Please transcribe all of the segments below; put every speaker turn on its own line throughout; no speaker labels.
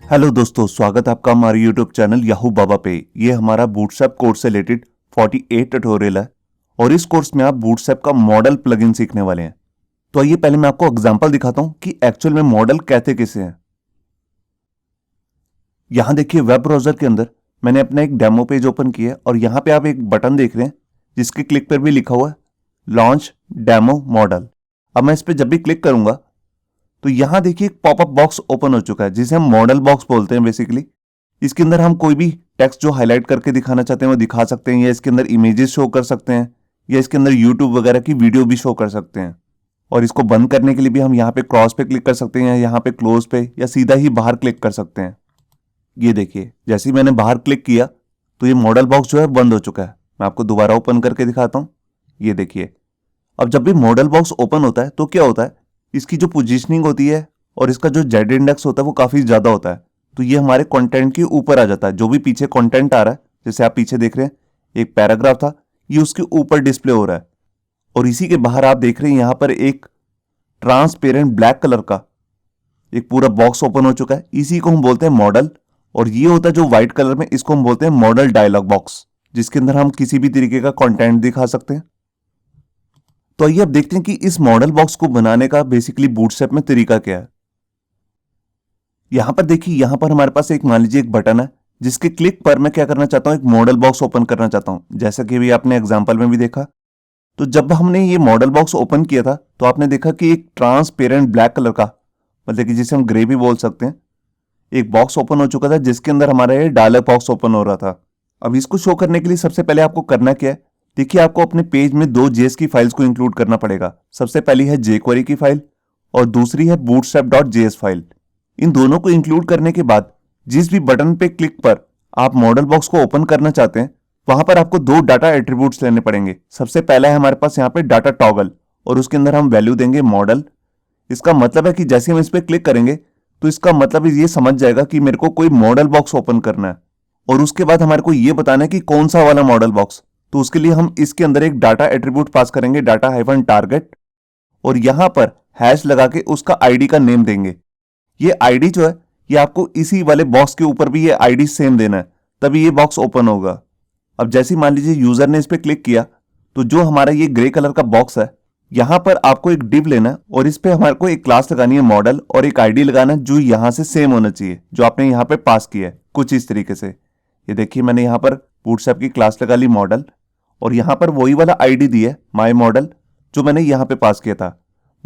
Hello दोस्तों, स्वागत है आपका हमारे यूट्यूब चैनल याहू बाबा पे। ये हमारा बूटस्ट्रैप कोर्स से रिलेटेड 48 ट्यूटोरियल है और इस कोर्स में आप बूटस्ट्रैप का मॉडल प्लगइन सीखने वाले हैं। तो आइए पहले मैं आपको एग्जांपल दिखाता हूं कि एक्चुअल में मॉडल कहते किसे हैं। यहां देखिए, वेब ब्राउजर के अंदर मैंने अपना एक डेमो पेज ओपन किया है और यहां पे आप एक बटन देख रहे हैं जिसके क्लिक पर भी लिखा हुआ है लॉन्च डेमो मॉडल। अब मैं इस पर जब भी क्लिक करूंगा तो यहां देखिए एक पॉपअप बॉक्स ओपन हो चुका है जिसे हम मॉडल बॉक्स बोलते हैं बेसिकली। इसके अंदर हम कोई भी टेक्स्ट जो हाईलाइट करके दिखाना चाहते हैं वो दिखा सकते हैं, या इसके अंदर इमेजेस शो कर सकते हैं, या इसके अंदर यूट्यूब वगैरह की वीडियो भी शो कर सकते हैं। और इसको बंद करने के लिए भी हम यहाँ पे क्रॉस पे क्लिक कर सकते हैं, या यहाँ पे क्लोज पे, या सीधा ही बाहर क्लिक कर सकते हैं। ये देखिए, जैसे ही मैंने बाहर क्लिक किया तो ये मॉडल बॉक्स जो है बंद हो चुका है। मैं आपको दोबारा ओपन करके दिखाता हूँ। ये देखिए, अब जब भी मॉडल बॉक्स ओपन होता है तो क्या होता है, इसकी जो पोजीशनिंग होती है और इसका जो जेड इंडेक्स होता है वो काफी ज्यादा होता है। तो ये हमारे कंटेंट के ऊपर आ जाता है। जो भी पीछे कंटेंट आ रहा है, जैसे आप पीछे देख रहे हैं एक पैराग्राफ था, ये उसके ऊपर डिस्प्ले हो रहा है। और इसी के बाहर आप देख रहे हैं यहां पर एक ट्रांसपेरेंट ब्लैक कलर का एक पूरा बॉक्स ओपन हो चुका है। इसी को हम बोलते हैं मॉडल। और ये होता है जो व्हाइट कलर में, इसको हम बोलते हैं मॉडल डायलॉग बॉक्स, जिसके अंदर हम किसी भी तरीके का कंटेंट दिखा सकते हैं। तो आइए अब देखते हैं कि इस मॉडल बॉक्स को बनाने का बेसिकली बूटस्ट्रैप में तरीका क्या है। यहां पर देखिए, यहां पर हमारे पास एक मान लीजिए एक बटन है जिसके क्लिक पर मैं क्या करना चाहता हूं, एक मॉडल बॉक्स ओपन करना चाहता हूं। जैसा कि भी आपने एग्जांपल में भी देखा, तो जब हमने ये मॉडल बॉक्स ओपन किया था तो आपने देखा कि एक ट्रांसपेरेंट ब्लैक कलर का, मतलब कि जिसे हम ग्रे भी बोल सकते हैं, एक बॉक्स ओपन हो चुका था जिसके अंदर हमारा ये डायलॉग बॉक्स ओपन हो रहा था। अब इसको शो करने के लिए सबसे पहले आपको करना क्या है, देखिए आपको अपने पेज में दो जेएस की फाइल्स को इंक्लूड करना पड़ेगा। सबसे पहली है jQuery की फाइल और दूसरी है bootstrap.js फाइल। इन दोनों को इंक्लूड करने के बाद जिस भी बटन पे क्लिक पर आप मॉडल बॉक्स को ओपन करना चाहते हैं, वहां पर आपको दो डाटा एट्रीब्यूट्स लेने पड़ेंगे। सबसे पहला है हमारे पास यहाँ पे डाटा टॉगल, और उसके अंदर हम वैल्यू देंगे मॉडल। इसका मतलब है कि जैसे हम इस पर क्लिक करेंगे तो इसका मतलब ये समझ जाएगा कि मेरे को कोई मॉडल बॉक्स ओपन करना है। और उसके बाद हमारे को ये बताना है कि कौन सा वाला मॉडल बॉक्स। तो उसके लिए हम इसके अंदर एक डाटा एट्रीब्यूट पास करेंगे, डाटा हाइफन टारगेट, और यहां पर हैश लगा के उसका आईडी का नेम देंगे। ये आईडी जो है ये आपको इसी वाले बॉक्स के ऊपर भी ये आईडी सेम देना है, तभी ये बॉक्स ओपन होगा। अब जैसे ही मान लीजिए यूजर ने इस पर क्लिक किया तो जो हमारा ये ग्रे कलर का बॉक्स है, यहां पर आपको एक डिव लेना है और इस पे हमारे को एक क्लास लगानी है मॉडल, और एक आईडी लगाना है जो यहां से सेम होना चाहिए जो आपने यहां पे पास किया है, कुछ इस तरीके से। ये देखिए, मैंने यहां पर बूटस्ट्रैप की क्लास लगा ली मॉडल, और यहां पर वही वाला आईडी दी है माय मॉडल जो मैंने यहां पे पास किया था।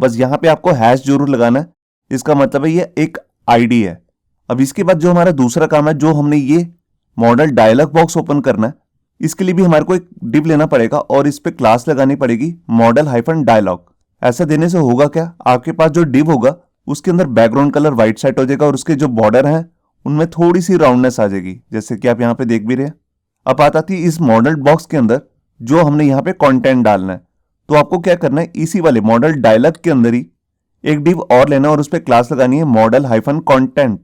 बस यहां पे आपको हैश जरूर लगाना है, इसका मतलब है ये एक आईडी है। अब इसके बाद जो हमारा दूसरा काम है, जो हमने ये मॉडल डायलॉग बॉक्स ओपन करना है, इसके लिए भी हमारे को एक डिव लेना पड़ेगा और इस पे क्लास लगानी पड़ेगी मॉडल हाइफन डायलॉग। ऐसा देने से होगा क्या, आपके पास जो डिव होगा उसके अंदर बैकग्राउंड कलर व्हाइट सेट हो जाएगा और उसके जो बॉर्डर हैं उनमें थोड़ी सी राउंडनेस आ जाएगी, जैसे कि आप यहाँ पे देख भी रहे हैं। अब आता थी इस मॉडल बॉक्स के अंदर जो हमने यहाँ पे कंटेंट डालना है। तो आपको क्या करना है, इसी वाले मॉडल डायलॉग के अंदर ही एक डिव और लेना है और उस पर क्लास लगानी है model hyphen content.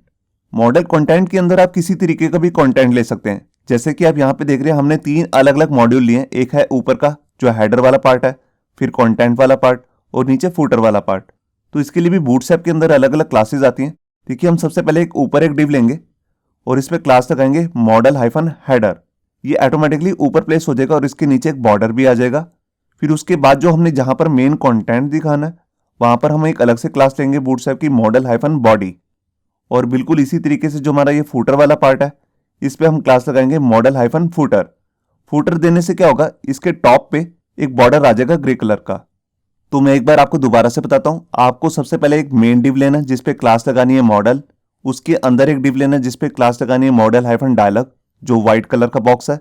Model content के अंदर आप किसी तरीके का भी कंटेंट ले सकते हैं। जैसे कि आप यहाँ पे देख रहे हैं, हमने तीन अलग अलग मॉड्यूल लिए हैं। एक है ऊपर का जो हेडर वाला पार्ट है, फिर कंटेंट वाला पार्ट, और नीचे फूटर वाला पार्ट। तो इसके लिए भी बूटस्ट्रैप के अंदर अलग अलग क्लासेस आती हैं। देखिए, हम सबसे पहले एक ऊपर एक डिव लेंगे और इस पर क्लास लगाएंगे मॉडल हाइफन हेडर। ये ऑटोमेटिकली ऊपर प्लेस हो जाएगा और इसके नीचे एक बॉर्डर भी आ जाएगा। फिर उसके बाद जो हमने जहां पर मेन कंटेंट दिखाना है वहां पर हम एक अलग से क्लास लेंगे बूटस्ट्रैप की मॉडल हाइफन बॉडी। और बिल्कुल इसी तरीके से जो हमारा ये फूटर वाला पार्ट है, इस पे हम क्लास लगाएंगे मॉडल हाइफन फूटर। फूटर देने से क्या होगा, इसके टॉप पे एक बॉर्डर आ जाएगा ग्रे कलर का। तो मैं एक बार आपको दोबारा से बताता हूं। आपको सबसे पहले एक मेन डिव लेना है जिसपे क्लास लगानी है मॉडल, उसके अंदर एक डिव लेना है जिसपे क्लास लगानी है मॉडल हाइफन डायलॉग जो व्हाइट कलर का बॉक्स है,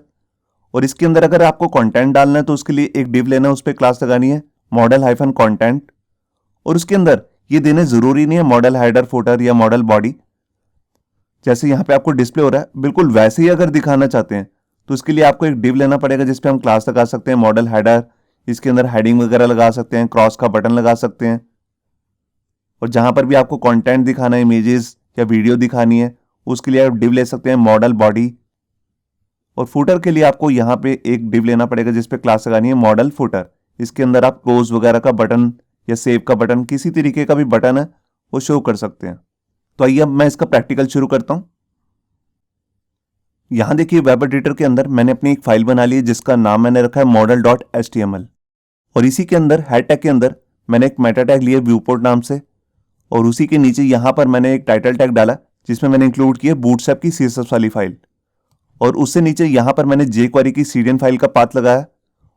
और इसके अंदर अगर आपको कंटेंट डालना है तो उसके लिए एक डिव लेना है, उस पर क्लास लगानी है मॉडल हाइफन कंटेंट, और उसके अंदर ये देने जरूरी नहीं है मॉडल हेडर फुटर या मॉडल बॉडी। जैसे यहाँ पे आपको डिस्प्ले हो रहा है बिल्कुल वैसे ही अगर दिखाना चाहते हैं तो इसके लिए आपको एक डिव लेना पड़ेगा जिसपे हम क्लास लगा सकते हैं मॉडल हेडर। इसके अंदर हेडिंग वगैरह लगा सकते हैं, क्रॉस का बटन लगा सकते हैं, और जहां पर भी आपको कंटेंट दिखाना है, इमेजेस या वीडियो दिखानी है, उसके लिए आप डिव ले सकते हैं मॉडल बॉडी। और फुटर के लिए आपको यहाँ पे एक डिव लेना पड़ेगा जिसपे क्लास लगानी है मॉडल फुटर। इसके अंदर आप क्लोज वगैरह का बटन या सेव का बटन, किसी तरीके का भी बटन है वो शो कर सकते हैं। तो आइए अब मैं इसका प्रैक्टिकल शुरू करता हूं। यहां देखिए वेब एडिटर के अंदर मैंने अपनी एक फाइल बना ली है जिसका नाम मैंने रखा है model.html, और इसी के अंदर हेड टैग के अंदर मैंने एक मेटा टैग लिया व्यूपोर्ट नाम से, और उसी के नीचे यहां पर मैंने एक टाइटल टैग डाला जिसमें मैंने इंक्लूड किया बूटस्ट्रैप की CSS वाली फाइल, और उससे नीचे यहां पर मैंने jQuery की CDN फाइल का पाथ लगाया,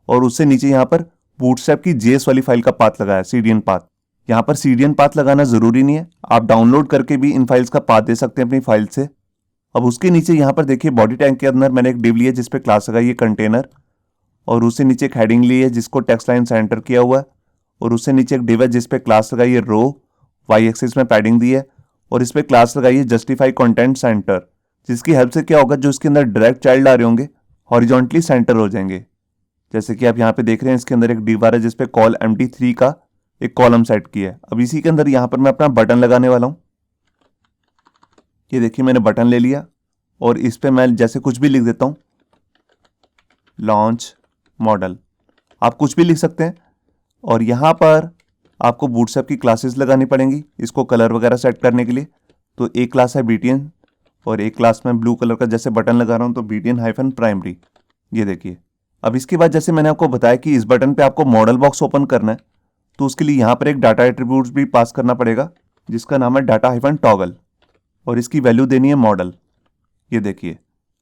और उससे नीचे यहां पर बूटस्ट्रैप की JS वाली फाइल का पाथ लगाया, CDN पाथ। यहां पर CDN पाथ लगाना जरूरी नहीं है, आप डाउनलोड करके भी इन फाइल्स का पाथ दे सकते हैं अपनी फाइल से। अब उसके नीचे यहां पर देखिए बॉडी टैग के अंदर मैंने एक डिव लिया जिसपे क्लास लगाई है कंटेनर, और उससे नीचे एक हेडिंग ली है जिसको टेक्स्ट लाइन से एंटर किया हुआ है, और उससे नीचे एक डिव है जिसपे क्लास लगाई है रो, वाई एक्सिस में पैडिंग दी है, और इस पे क्लास लगाई है जस्टिफाई कंटेंट सेंटर, जिसकी हेल्प से क्या होगा, जो इसके अंदर डायरेक्ट चाइल्ड आ रहे होंगे हॉरिजॉन्टली सेंटर हो जाएंगे। जैसे कि आप यहाँ पे देख रहे हैं इसके अंदर एक डिव आ रहा है जिसपे कॉल empty3 का एक कॉलम सेट किया है। अब इसी के अंदर यहाँ पर मैं अपना बटन लगाने वाला हूँ। ये देखिए मैंने बटन ले लिया, और इस पे मैं जैसे कुछ भी लिख देता हूँ, लॉन्च मॉडल, आप कुछ भी लिख सकते हैं। और यहाँ पर आपको बूटस्ट्रैप की क्लासेस लगानी पड़ेंगी इसको कलर वगैरह सेट करने के लिए। तो एक क्लास है BTN, और एक क्लास में ब्लू कलर का जैसे बटन लगा रहा हूँ तो BTN-primary, ये देखिए। अब इसके बाद जैसे मैंने आपको बताया कि इस बटन पे आपको मॉडल बॉक्स ओपन करना है, तो उसके लिए यहाँ पर एक डाटा एट्रीब्यूट्स भी पास करना पड़ेगा जिसका नाम है data-toggle, और इसकी वैल्यू देनी है मॉडल, ये देखिए।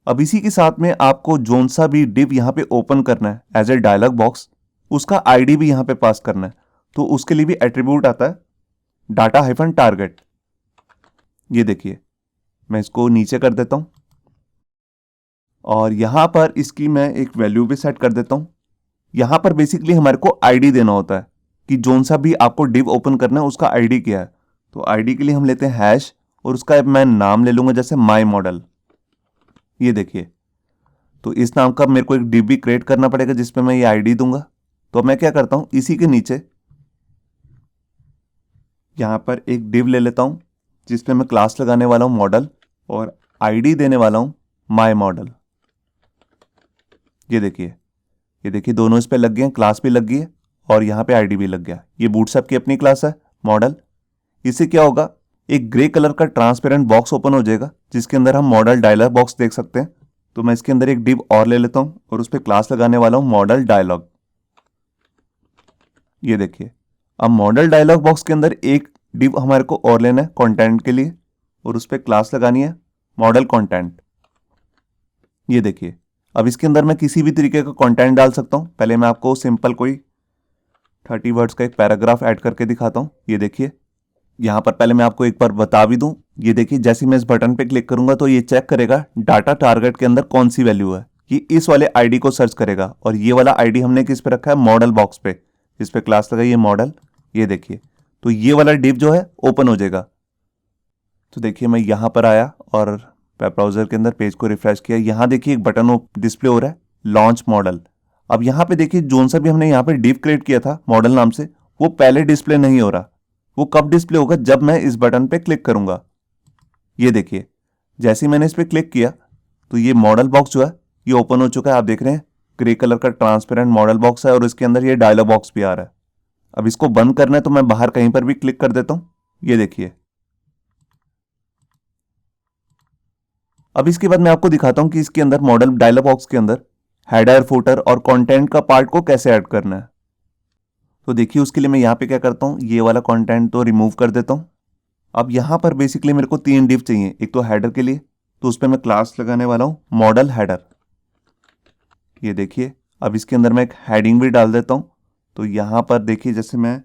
अब इसी के साथ में आपको जोन सा भी डिव यहाँ पे ओपन करना है एज ए डायलॉग बॉक्स, उसका ID भी यहाँ पे पास करना है, तो उसके लिए भी एट्रीब्यूट आता है data-target, ये देखिए। मैं इसको नीचे कर देता हूं, और यहां पर इसकी मैं एक वैल्यू भी सेट कर देता हूं। यहां पर बेसिकली हमारे को ID देना होता है कि जोन सा भी आपको डिव ओपन करना है उसका ID क्या है। तो ID के लिए हम लेते हैं हैश, और उसका मैं नाम ले लूंगा जैसे माई मॉडल, ये देखिए। तो इस नाम का मेरे को एक डिव भी क्रिएट करना पड़ेगा जिसपे मैं ये ID दूंगा। तो मैं क्या करता हूं, इसी के नीचे यहां पर एक डिव ले लेता हूं जिसपे मैं क्लास लगाने वाला हूं मॉडल, और ID देने वाला हूं माई मॉडल, ये देखिए। ये देखिए दोनों इस पे लग गए हैं, क्लास भी लग गई है और यहाँ पे ID भी लग गया। ये बूटस्ट्रैप की अपनी क्लास है मॉडल। इससे क्या होगा, एक ग्रे कलर का ट्रांसपेरेंट बॉक्स ओपन हो जाएगा जिसके अंदर हम मॉडल डायलॉग बॉक्स देख सकते हैं। तो मैं इसके अंदर एक डिव और ले लेता हूं और उस पर क्लास लगाने वाला हूं मॉडल डायलॉग, ये देखिए। अब मॉडल डायलॉग बॉक्स के अंदर एक डिव हमारे को और लेना है कंटेंट के लिए, और उस पर क्लास लगानी है मॉडल कंटेंट, ये देखिए। अब इसके अंदर मैं किसी भी तरीके का कंटेंट डाल सकता हूं। पहले मैं आपको सिंपल कोई 30 वर्ड्स का एक पैराग्राफ ऐड करके दिखाता हूं, ये देखिए। यहां पर पहले मैं आपको एक बार बता भी दूं, ये देखिए जैसे मैं इस बटन पे क्लिक करूंगा तो ये चेक करेगा डाटा टारगेट के अंदर कौन सी वैल्यू है। ये इस वाले ID को सर्च करेगा, और ये वाला ID हमने किस पे रखा है, मॉडल बॉक्स पे, जिस पे क्लास लगाई है मॉडल, ये देखिए। तो ये वाला डिव जो है ओपन हो जाएगा। तो देखिए मैं यहां पर आया और वेब ब्राउजर के अंदर पेज को रिफ्रेश किया। यहां देखिए एक बटन डिस्प्ले हो रहा है लॉन्च मॉडल। अब यहां पे देखिए जोन सा भी हमने यहाँ पे डिव क्रिएट किया था मॉडल नाम से, वो पहले डिस्प्ले नहीं हो रहा। वो कब डिस्प्ले होगा, जब मैं इस बटन पे क्लिक करूंगा, ये देखिए। जैसे ही मैंने इस पे क्लिक किया तो ये मॉडल बॉक्स जो है ये ओपन हो चुका है। आप देख रहे हैं ग्रे कलर का ट्रांसपेरेंट मॉडल बॉक्स है, और इसके अंदर ये डायलॉग बॉक्स भी आ रहा है। अब इसको बंद करना है तो मैं बाहर कहीं पर भी क्लिक कर देता हूं, ये देखिए। अब इसके बाद मैं आपको दिखाता हूं कि इसके अंदर मॉडल डायलॉग बॉक्स के अंदर हेडर, फुटर और कंटेंट का पार्ट को कैसे ऐड करना है। तो देखिए उसके लिए मैं यहाँ पे क्या करता हूँ, ये वाला कंटेंट तो रिमूव कर देता हूँ। अब यहाँ पर बेसिकली मेरे को 3 डिव चाहिए। एक तो हेडर के लिए, तो उस पर मैं क्लास लगाने वाला हूँ मॉडल हेडर, ये देखिए। अब इसके अंदर मैं एक हेडिंग भी डाल देता हूँ। तो यहाँ पर देखिए जैसे मैं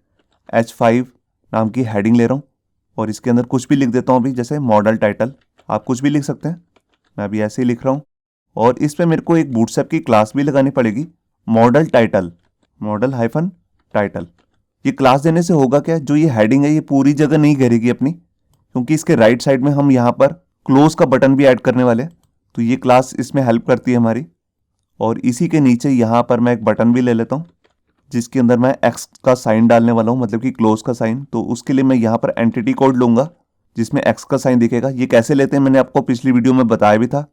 H5 नाम की हेडिंग ले रहा हूँ, और इसके अंदर कुछ भी लिख देता हूँ अभी, जैसे मॉडल टाइटल, आप कुछ भी लिख सकते हैं, मैं अभी ऐसे ही लिख रहा हूँ। और इस पे मेरे को एक बूटस्ट्रैप की क्लास भी लगानी पड़ेगी मॉडल टाइटल, मॉडल-टाइटल। ये क्लास देने से होगा क्या, जो ये हेडिंग है ये पूरी जगह नहीं घेरेगी अपनी, क्योंकि इसके राइट साइड में हम यहाँ पर क्लोज का बटन भी ऐड करने वाले हैं। तो ये क्लास इसमें हेल्प करती है हमारी। और इसी के नीचे यहाँ पर मैं एक बटन भी ले लेता हूँ जिसके अंदर मैं X का साइन डालने वाला हूँ, मतलब कि क्लोज का साइन। तो उसके लिए मैं यहाँ पर एंटिटी कोड लूंगा जिसमें X का साइन दिखेगा। ये कैसे लेते हैं मैंने आपको पिछली वीडियो में बताया भी था,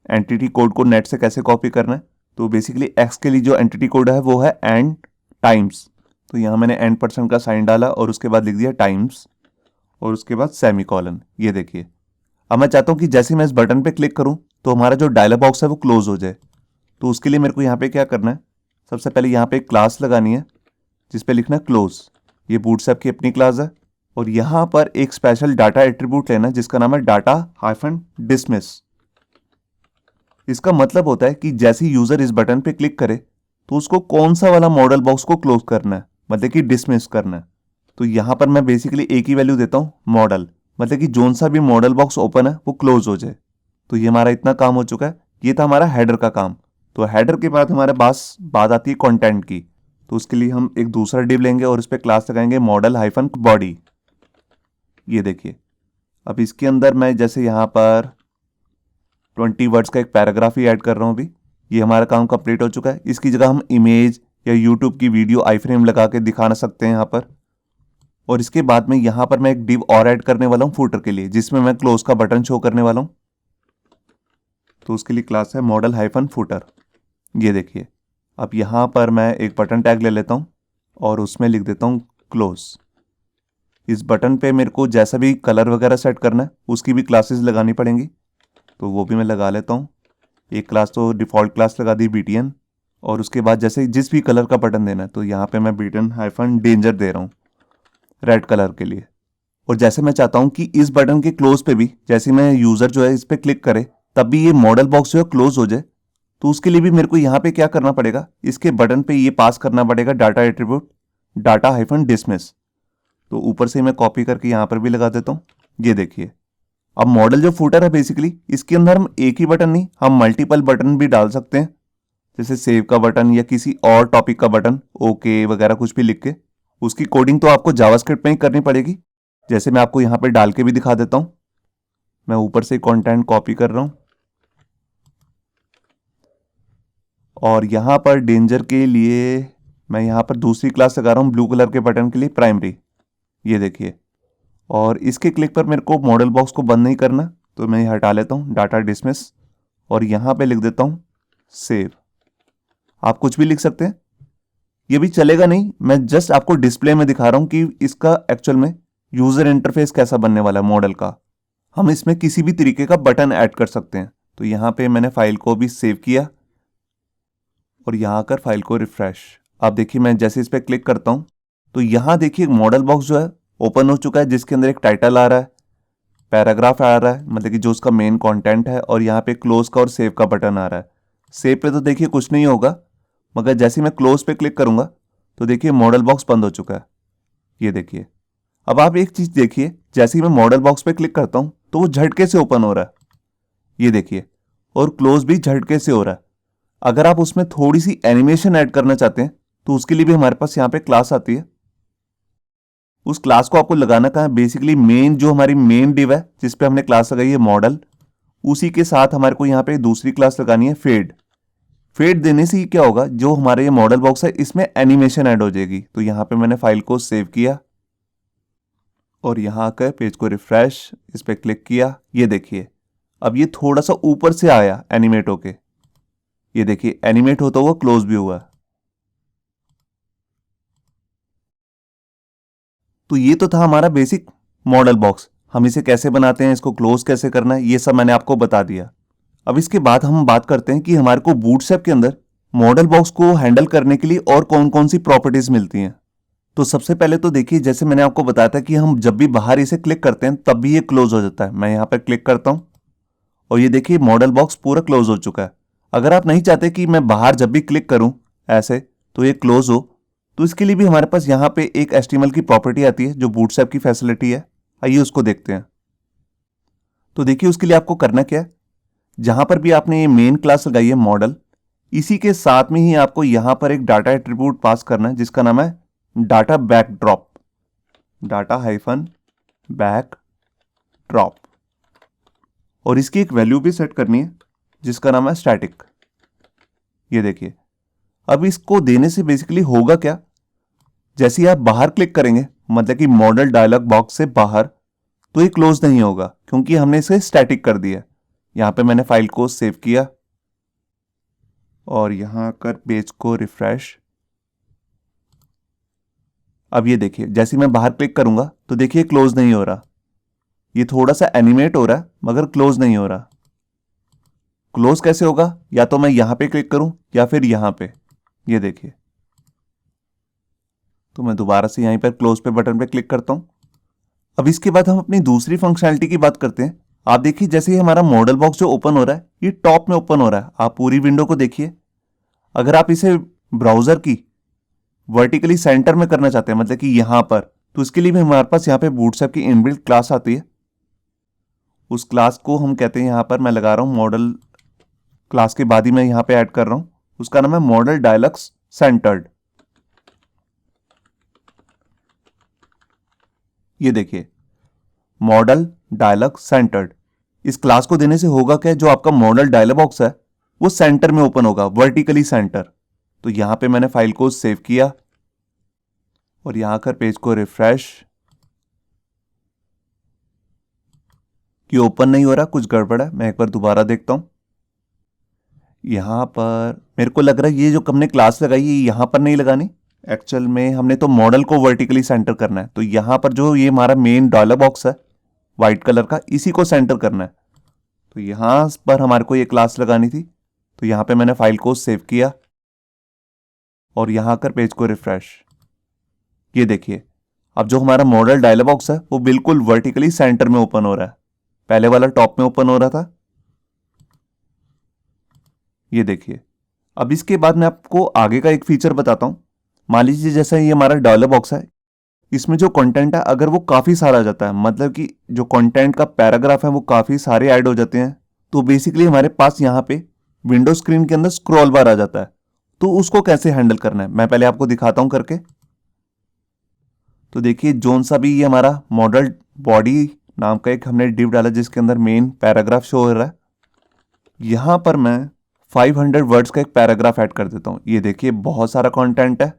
एंटिटी कोड को नेट से कैसे कॉपी करना है। तो बेसिकली X के लिए जो एंटिटी कोड है वो है एंड टाइम्स। तो यहाँ मैंने एंड % का साइन डाला और उसके बाद लिख दिया टाइम्स, और उसके बाद सेमीकोलन। ये देखिए, अब मैं चाहता हूं कि जैसे मैं इस बटन पे क्लिक करूं तो हमारा जो डायलॉग बॉक्स है वो क्लोज हो जाए। तो उसके लिए मेरे को यहाँ पे क्या करना है, सबसे पहले यहाँ पे एक क्लास लगानी है जिस पे लिखना है क्लोज। ये बूटस्ट्रैप की अपनी क्लास है और यहाँ पर एक स्पेशल डाटा एट्रीब्यूट लेना है जिसका नाम है डाटा हाइफन डिसमिस। इसका मतलब होता है कि जैसे ही यूजर इस बटन पे क्लिक करे तो उसको कौन सा वाला मॉडल बॉक्स को क्लोज करना है, मतलब कि डिसमिस करना है। तो यहाँ पर मैं बेसिकली एक ही वैल्यू देता हूँ मॉडल, मतलब कि जोन सा भी मॉडल बॉक्स ओपन है वो क्लोज हो जाए। तो ये हमारा इतना काम हो चुका है। ये था हमारा हेडर का काम। तो हेडर के बाद हमारे पास बात आती है कंटेंट की। तो उसके लिए हम एक दूसरा डिव लेंगे और इस पर क्लास लगाएंगे मॉडल हाइफन बॉडी। ये देखिए, अब इसके अंदर मैं जैसे यहाँ पर 20 वर्ड्स का एक पैराग्राफ ही ऐड कर रहा हूँ अभी। ये हमारा काम कंप्लीट हो चुका है। इसकी जगह हम इमेज या यूट्यूब की वीडियो आई फ्रेम लगा के दिखा सकते हैं यहाँ पर। और इसके बाद में यहाँ पर मैं एक डिव और ऐड करने वाला हूँ फूटर के लिए, जिसमें मैं क्लोज का बटन शो करने वाला हूँ। तो उसके लिए क्लास है मॉडल हाइफन फूटर। ये देखिए, अब यहाँ पर मैं एक बटन टैग ले लेता हूँ और उसमें लिख देता हूँ क्लोज। इस बटन पे मेरे को जैसा भी कलर वगैरह सेट करना है उसकी भी क्लासेस लगानी पड़ेंगी, तो वो भी मैं लगा लेता हूँ। एक क्लास तो डिफ़ॉल्ट क्लास लगा दी BTN, और उसके बाद जैसे जिस भी कलर का बटन देना है तो यहाँ पे मैं BTN हाइफन डेंजर दे रहा हूँ रेड कलर के लिए। और जैसे मैं चाहता हूँ कि इस बटन के क्लोज पे भी जैसे मैं यूज़र जो है इस पर क्लिक करे तब भी ये मॉडल बॉक्स जो है क्लोज हो जाए, तो उसके लिए भी मेरे को यहाँ पे क्या करना पड़ेगा, इसके बटन पे ये पास करना पड़ेगा data attribute data hyphen dismiss. तो ऊपर से मैं कॉपी करके यहाँ पर भी लगा देता हूँ। ये देखिए, अब मॉडल जो फूटर है बेसिकली इसके अंदर हम एक ही बटन नहीं, हम मल्टीपल बटन भी डाल सकते हैं, जैसे सेव का बटन या किसी और टॉपिक का बटन ओके वगैरह कुछ भी लिख के। उसकी कोडिंग तो आपको जावास्क्रिप्ट में ही करनी पड़ेगी, जैसे मैं आपको यहाँ पे डाल के भी दिखा देता हूँ। मैं ऊपर से कंटेंट कॉपी कर रहा हूँ और यहाँ पर डेंजर के लिए मैं यहाँ पर दूसरी क्लास लगा रहा हूँ ब्लू कलर के बटन के लिए प्राइमरी। ये देखिए, और इसके क्लिक पर मेरे को मॉडल बॉक्स को बंद नहीं करना, तो मैं हटा लेता हूँ डाटा डिसमिस और यहाँ पे लिख देता हूँ सेव। आप कुछ भी लिख सकते हैं, ये भी चलेगा नहीं, मैं जस्ट आपको डिस्प्ले में दिखा रहा हूँ कि इसका एक्चुअल में यूजर इंटरफेस कैसा बनने वाला है मॉडल का। हम इसमें किसी भी तरीके का बटन ऐड कर सकते हैं। तो यहाँ पे मैंने फाइल को भी सेव किया और यहाँ आकर फाइल को रिफ्रेश। आप देखिए, मैं जैसे इस पर क्लिक करता हूँ तो यहाँ देखिए मॉडल बॉक्स जो है ओपन हो चुका है, जिसके अंदर एक टाइटल आ रहा है, पैराग्राफ आ रहा है, मतलब कि जो उसका मेन कंटेंट है, और यहाँ पे क्लोज का और सेव का बटन आ रहा है। सेव पे तो देखिए कुछ नहीं होगा, मगर जैसे मैं क्लोज पे क्लिक करूंगा तो देखिए मॉडल बॉक्स बंद हो चुका है। ये देखिए, अब आप एक चीज देखिए, जैसे ही मैं मॉडल बॉक्स पे क्लिक करता हूं तो वो झटके से ओपन हो रहा है। ये देखिए, और क्लोज भी झटके से हो रहा है। अगर आप उसमें थोड़ी सी एनिमेशन ऐड करना चाहते हैं तो उसके लिए भी हमारे पास यहाँ पे क्लास आती है। उस क्लास को आपको लगाना कहाँ है, बेसिकली मेन जो हमारी मेन डिव है जिस पे हमने क्लास लगाई है मॉडल, उसी के साथ हमारे को यहाँ पे दूसरी क्लास लगानी है फेड। फेड देने से ही क्या होगा, जो हमारे ये मॉडल बॉक्स है इसमें एनिमेशन ऐड हो जाएगी। तो यहाँ पे मैंने फाइल को सेव किया और यहाँ आकर पेज को रिफ्रेश, इस पर क्लिक किया। ये देखिए, अब ये थोड़ा सा ऊपर से आया एनिमेट होके। ये देखिए, एनिमेट होता हुआ क्लोज भी हुआ। तो ये तो था हमारा बेसिक मॉडल बॉक्स। हम इसे कैसे बनाते हैं, इसको क्लोज कैसे करना है, ये सब मैंने आपको बता दिया। अब इसके बाद हम बात करते हैं कि हमारे को बूटस्ट्रैप के अंदर मॉडल बॉक्स को हैंडल करने के लिए और कौन कौन सी प्रॉपर्टीज मिलती हैं। तो सबसे पहले तो देखिए, जैसे मैंने आपको बताया था कि हम जब भी बाहर इसे क्लिक करते हैं तब भी ये क्लोज हो जाता है। मैं यहाँ पर क्लिक करता हूँ और ये देखिए मॉडल बॉक्स पूरा क्लोज हो चुका है। अगर आप नहीं चाहते कि मैं बाहर जब भी क्लिक करूं ऐसे तो ये क्लोज हो, तो इसके लिए भी हमारे पास यहाँ पे एक HTML की प्रॉपर्टी आती है जो बूटस्ट्रैप की फैसिलिटी है। आइए उसको देखते हैं। तो देखिए, उसके लिए आपको करना क्या है, जहां पर भी आपने ये मेन क्लास लगाई है मॉडल, इसी के साथ में ही आपको यहां पर एक डाटा एट्रीब्यूट पास करना है जिसका नाम है data backdrop, data hyphen back drop. और इसकी एक वैल्यू भी सेट करनी है जिसका नाम है स्टैटिक। ये देखिए, अब इसको देने से बेसिकली होगा क्या, जैसे ही आप बाहर क्लिक करेंगे, मतलब कि मॉडल डायलॉग बॉक्स से बाहर, तो ये क्लोज नहीं होगा क्योंकि हमने इसे स्टैटिक कर दिया। यहां पे मैंने फाइल को सेव किया और यहां आकर पेज को रिफ्रेश। अब ये देखिए, जैसे मैं बाहर क्लिक करूंगा तो देखिए क्लोज नहीं हो रहा, ये थोड़ा सा एनिमेट हो रहा है मगर क्लोज नहीं हो रहा। क्लोज कैसे होगा, या तो मैं यहां पे क्लिक करूं या फिर यहां पे, ये देखिए। तो मैं दोबारा से यहीं पर क्लोज पे बटन पे क्लिक करता हूं। अब इसके बाद हम अपनी दूसरी फंक्शनैलिटी की बात करते हैं। आप देखिए जैसे ही हमारा मॉडल बॉक्स जो ओपन हो रहा है ये टॉप में ओपन हो रहा है। आप पूरी विंडो को देखिए। अगर आप इसे ब्राउजर की वर्टिकली सेंटर में करना चाहते हैं, मतलब कि यहां पर, तो इसके लिए भी हमारे पास यहाँ पे बूटस्ट्रैप की इनबिल्ट क्लास आती है। उस क्लास को हम कहते हैं, यहां पर मैं लगा रहा हूं मॉडल क्लास के बाद ही मैं यहां पे ऐड कर रहा हूं, उसका नाम है मॉडल डायलॉग्स सेंटर्ड। ये देखिए मॉडल डायलॉग सेंटर्ड। इस क्लास को देने से होगा क्या, जो आपका मॉडल डायलॉग बॉक्स है वो सेंटर में ओपन होगा, वर्टिकली सेंटर। तो यहां पे मैंने फाइल को सेव किया और यहां कर पेज को रिफ्रेश। कि ओपन नहीं हो रहा, कुछ गड़बड़ है, मैं एक बार दोबारा देखता हूं। यहां पर मेरे को लग रहा है ये जो हमने क्लास लगाई है यहां पर नहीं लगानी। एक्चुअल में हमने तो मॉडल को वर्टिकली सेंटर करना है, तो यहां पर जो ये हमारा मेन डायलॉग बॉक्स है व्हाइट कलर का, इसी को सेंटर करना है। तो यहां पर हमारे को ये क्लास लगानी थी। तो यहां पे मैंने फाइल को सेव किया और यहां कर पेज को रिफ्रेश। ये देखिए अब जो हमारा मॉडल डायलॉग बॉक्स है वो बिल्कुल वर्टिकली सेंटर में ओपन हो रहा है। पहले वाला टॉप में ओपन हो रहा था। ये देखिए। अब इसके बाद मैं आपको आगे का एक फीचर बताता हूं। मान लीजिए जैसा ये हमारा डायलॉग बॉक्स है, इसमें जो कंटेंट है अगर वो काफी सारा आ जाता है, मतलब कि जो कंटेंट का पैराग्राफ है वो काफी सारे ऐड हो जाते हैं, तो बेसिकली हमारे पास यहाँ पे विंडो स्क्रीन के अंदर स्क्रॉल बार आ जाता है। तो उसको कैसे हैंडल करना है मैं पहले आपको दिखाता हूं करके। तो देखिए जोन सा भी ये हमारा मॉडल बॉडी नाम का एक हमने डिव डाला जिसके अंदर मेन पैराग्राफ शो हो रहा है। यहां पर मैं 500 वर्ड्स का एक पैराग्राफ ऐड कर देता हूं। ये देखिए बहुत सारा कंटेंट है।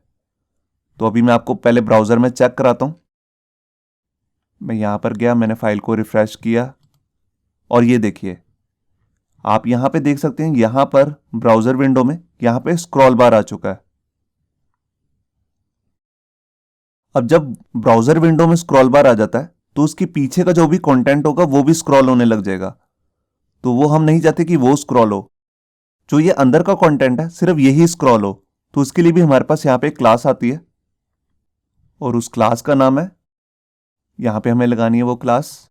तो अभी मैं आपको पहले ब्राउजर में चेक कराता हूं। मैं यहां पर गया, मैंने फाइल को रिफ्रेश किया और ये देखिए आप यहां पे देख सकते हैं, यहां पर ब्राउजर विंडो में यहां पे स्क्रॉल बार आ चुका है। अब जब ब्राउजर विंडो में स्क्रॉल बार आ जाता है तो उसके पीछे का जो भी कंटेंट होगा वो भी स्क्रॉल होने लग जाएगा। तो वो हम नहीं चाहते कि वो स्क्रॉल हो, जो ये अंदर का कंटेंट है सिर्फ यही स्क्रॉल हो। तो उसके लिए भी हमारे पास यहाँ पे एक क्लास आती है और उस क्लास का नाम है, यहां पे हमें लगानी है वो क्लास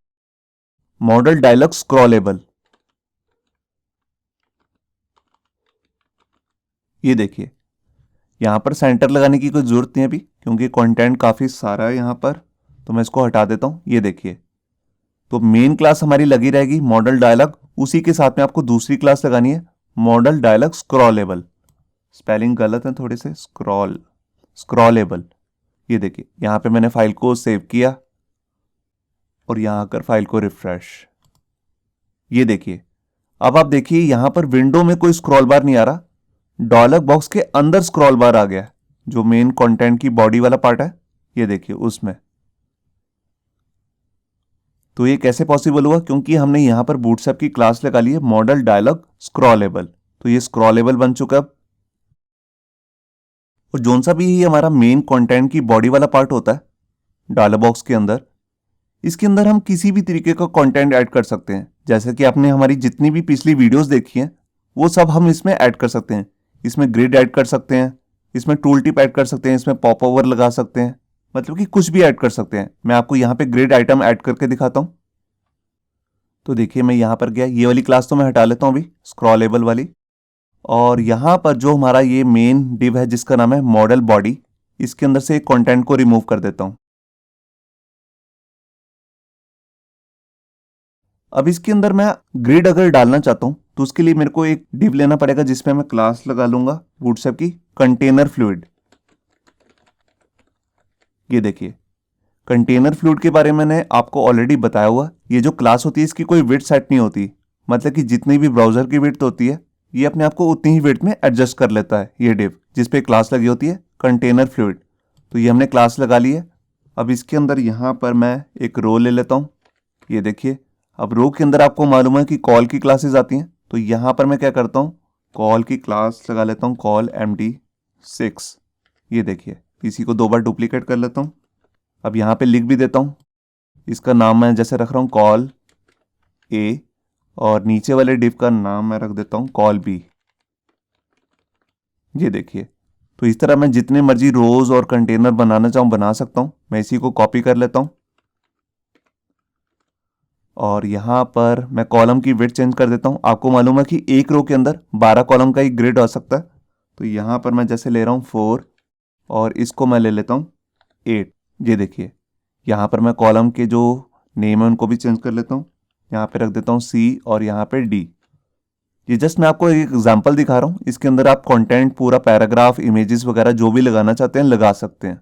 मॉडल डायलॉग स्क्रॉलेबल। ये देखिए यहां पर सेंटर लगाने की कोई जरूरत नहीं है अभी, क्योंकि कंटेंट काफी सारा है यहां पर। तो मैं इसको हटा देता हूं। ये देखिए तो मेन क्लास हमारी लगी रहेगी मॉडल डायलॉग, उसी के साथ में आपको दूसरी क्लास लगानी है मॉडल डायलॉग स्क्रॉलेबल। स्पेलिंग गलत है थोड़े से, स्क्रॉलेबल। ये देखिए यहां पे मैंने फाइल को सेव किया और यहां आकर फाइल को रिफ्रेश। ये देखिए अब आप देखिए यहां पर विंडो में कोई स्क्रॉल बार नहीं आ रहा, डायलॉग बॉक्स के अंदर स्क्रॉल बार आ गया, जो मेन कंटेंट की बॉडी वाला पार्ट है। ये देखिए उसमें। तो ये कैसे पॉसिबल हुआ, क्योंकि हमने यहां पर बूटस्ट्रैप की क्लास लगा ली है मॉडल डायलॉग स्क्रॉलेबल। तो ये स्क्रॉलेबल बन चुका अब। और जोन सा भी ये हमारा मेन कंटेंट की बॉडी वाला पार्ट होता है डायलॉग बॉक्स के अंदर, इसके अंदर हम किसी भी तरीके का कंटेंट ऐड कर सकते हैं। जैसे कि आपने हमारी जितनी भी पिछली वीडियोस देखी हैं वो सब हम इसमें ऐड कर सकते हैं। इसमें ग्रिड ऐड कर सकते हैं, इसमें टूल टिप ऐड कर सकते हैं, इसमें पॉप ओवर लगा सकते हैं, मतलब कि कुछ भी ऐड कर सकते हैं। मैं आपको यहाँ पे ग्रिड आइटम ऐड करके दिखाता हूँ। तो देखिए मैं यहाँ पर गया, ये वाली क्लास तो मैं हटा लेता हूँ अभी, स्क्रॉलेबल वाली। और यहाँ पर जो हमारा ये मेन डिव है जिसका नाम है मॉडल बॉडी, इसके अंदर से एक कंटेंट को रिमूव कर देता हूँ। अब इसके अंदर मैं ग्रिड अगर डालना चाहता हूं तो उसके लिए मेरे को एक डिव लेना पड़ेगा जिसमें मैं क्लास लगा लूंगा बूटस्ट्रैप की कंटेनर फ्लूइड। ये देखिए कंटेनर फ्लूइड के बारे में मैंने आपको ऑलरेडी बताया हुआ। ये जो क्लास होती है इसकी कोई विड्थ सेट नहीं होती, मतलब कि जितनी भी ब्राउजर की विड्थ होती है ये अपने आप को उतनी ही विड्थ में एडजस्ट कर लेता है ये डिव, जिसपे क्लास लगी होती है कंटेनर फ्लूइड। तो ये हमने क्लास लगा ली है। अब इसके अंदर यहाँ पर मैं एक रो ले लेता हूँ। ये देखिए अब रो के अंदर आपको मालूम है कि कॉल की क्लासेस आती हैं, तो यहां पर मैं क्या करता हूं, कॉल की क्लास लगा लेता हूं कॉल MD6। ये देखिए इसी को 2 बार डुप्लीकेट कर लेता हूं। अब यहां पे लिख भी देता हूं इसका नाम मैं जैसे रख रहा हूँ कॉल ए, और नीचे वाले डिव का नाम मैं रख देता हूँ कॉल बी। ये देखिए, तो इस तरह मैं जितने मर्जी रोज और कंटेनर बनाना चाहूँ बना सकता हूँ। मैं इसी को कॉपी कर लेता हूँ और यहाँ पर मैं कॉलम की विड्थ चेंज कर देता हूँ। आपको मालूम है कि एक रो के अंदर 12 कॉलम का एक ग्रिड हो सकता है। तो यहाँ पर मैं जैसे ले रहा हूँ 4 और इसको मैं ले लेता हूँ 8। ये देखिए, यहाँ पर मैं कॉलम के जो नेम है उनको भी चेंज कर लेता हूँ। यहाँ पे रख देता हूँ सी और यहाँ पे डी। ये जस्ट मैं आपको एक एग्जांपल दिखा रहा हूँ। इसके अंदर आप कंटेंट पूरा पैराग्राफ, इमेजेस वगैरह जो भी लगाना चाहते हैं लगा सकते हैं।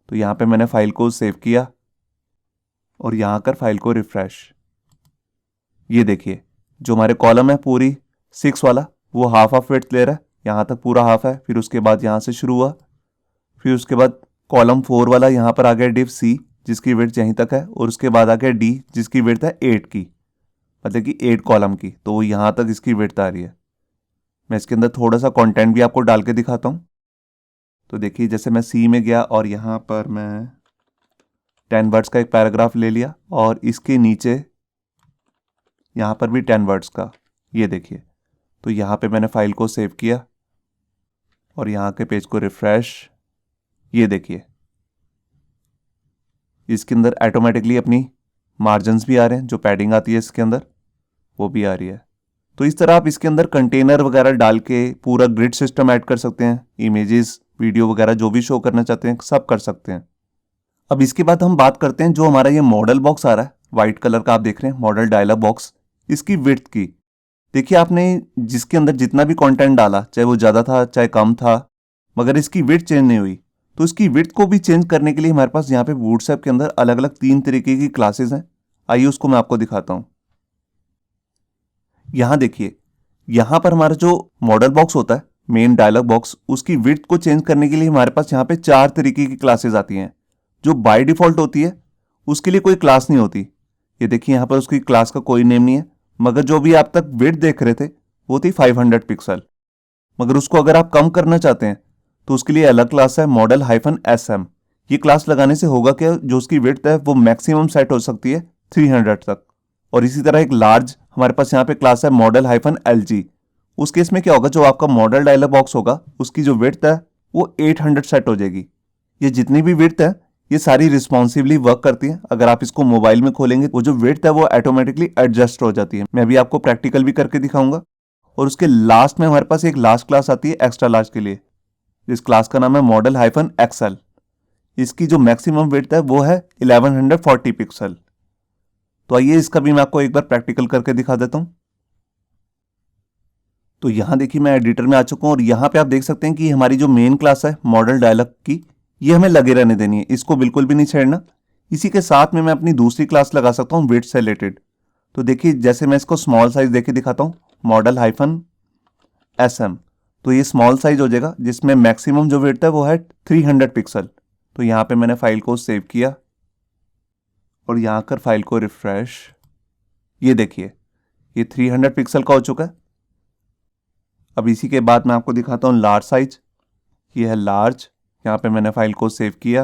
तो यहाँ पे मैंने फाइल को सेव किया और यहाँ कर फाइल को रिफ्रेश। ये देखिए, जो हमारे कॉलम है पूरी 6 वाला वो हाफ ऑफ विड्थ ले रहा है, यहाँ तक पूरा हाफ है। फिर उसके बाद यहाँ से शुरू हुआ, फिर उसके बाद कॉलम 4 वाला यहाँ पर आ गया डिव सी जिसकी विड्थ यहीं तक है, और उसके बाद आ गया डी जिसकी विड्थ है 8 की, मतलब कि 8 कॉलम की। तो वो यहाँ तक इसकी विड्थ आ रही है। मैं इसके अंदर थोड़ा सा कंटेंट भी आपको डाल के दिखाता हूँ। तो देखिए, जैसे मैं सी में गया और यहाँ पर मैं 10 वर्ड्स का एक पैराग्राफ ले लिया और इसके नीचे यहाँ पर भी 10 वर्ड्स का। ये देखिए, तो यहाँ पे मैंने फाइल को सेव किया और यहाँ के पेज को रिफ्रेश। ये देखिए, इसके अंदर ऑटोमेटिकली अपनी मार्जिन्स भी आ रहे हैं, जो पैडिंग आती है इसके अंदर वो भी आ रही है। तो इस तरह आप इसके अंदर कंटेनर वगैरह डाल के पूरा ग्रिड सिस्टम ऐड कर सकते हैं। इमेजेस, वीडियो वगैरह जो भी शो करना चाहते हैं सब कर सकते हैं। अब इसके बाद हम बात करते हैं जो हमारा ये मॉडल बॉक्स आ रहा है वाइट कलर का, आप देख रहे हैं मॉडल डायलॉग बॉक्स, इसकी विड्थ की। देखिए, आपने जिसके अंदर जितना भी कंटेंट डाला, चाहे वो ज़्यादा था चाहे कम था, मगर इसकी विड्थ चेंज नहीं हुई। तो इसकी विड्थ को भी चेंज करने के लिए हमारे पास यहाँ पे व्हाट्सएप के अंदर अलग अलग 3 तरीके की क्लासेस हैं। आइए उसको मैं आपको दिखाता हूँ। यहाँ देखिए, यहाँ पर हमारा जो मॉडल बॉक्स होता है, मेन डायलॉग बॉक्स, उसकी विड्थ को चेंज करने के लिए हमारे पास यहाँ पे 4 तरीके की क्लासेस आती हैं। जो बाय डिफॉल्ट होती है उसके लिए कोई क्लास नहीं होती। ये देखिए, यहाँ पर उसकी क्लास का कोई नेम नहीं है, मगर जो भी आप तक विड्थ देख रहे थे वो थी 500 पिक्सल। मगर उसको अगर आप कम करना चाहते हैं तो उसके लिए अलग क्लास है मॉडल -SM। ये क्लास लगाने से होगा क्या, जो उसकी विड्थ है वो मैक्सिमम सेट हो सकती है 300 तक। और इसी तरह एक लार्ज हमारे पास यहाँ पे क्लास है मॉडल -LG। उस केस में क्या होगा, जो आपका मॉडल डायलॉग बॉक्स होगा उसकी जो विड्थ है वो 800 सेट हो जाएगी। ये जितनी भी विड्थ है ये सारी रिस्पॉन्सिवली वर्क करती है। अगर आप इसको मोबाइल में खोलेंगे वो जो विड्थ है वो ऑटोमेटिकली एडजस्ट हो जाती है। मैं अभी आपको प्रैक्टिकल भी करके दिखाऊंगा। और उसके लास्ट में हमारे पास एक लास्ट क्लास आती है एक्स्ट्रा लार्ज के लिए। इस क्लास का नाम है मॉडल -XL। इसकी जो मैक्सिमम विड्थ है वो है 1140 पिक्सल। तो आइए इसका भी मैं आपको एक बार प्रैक्टिकल करके दिखा देता हूं। तो यहां देखिए, मैं एडिटर में आ चुका हूं और यहां पे आप देख सकते हैं कि हमारी जो मेन क्लास है मॉडल डायलॉग की, ये हमें लगे रहने देनी है, इसको बिल्कुल भी नहीं छेड़ना। इसी के साथ में मैं अपनी दूसरी क्लास लगा सकता हूं विड्थ से रिलेटेड। तो देखिए, जैसे मैं इसको स्मॉल साइज देके दिखाता हूं, मॉडल -SM। तो ये स्मॉल साइज हो जाएगा जिसमें मैक्सिमम जो विड्थ है वो है 300 पिक्सल। तो यहाँ पे मैंने फाइल को सेव किया और यहाँ कर फाइल को रिफ्रेश। ये देखिए, ये 300 पिक्सल का हो चुका है। अब इसी के बाद मैं आपको दिखाता हूँ लार्ज साइज। ये है लार्ज। यहाँ पे मैंने फाइल को सेव किया,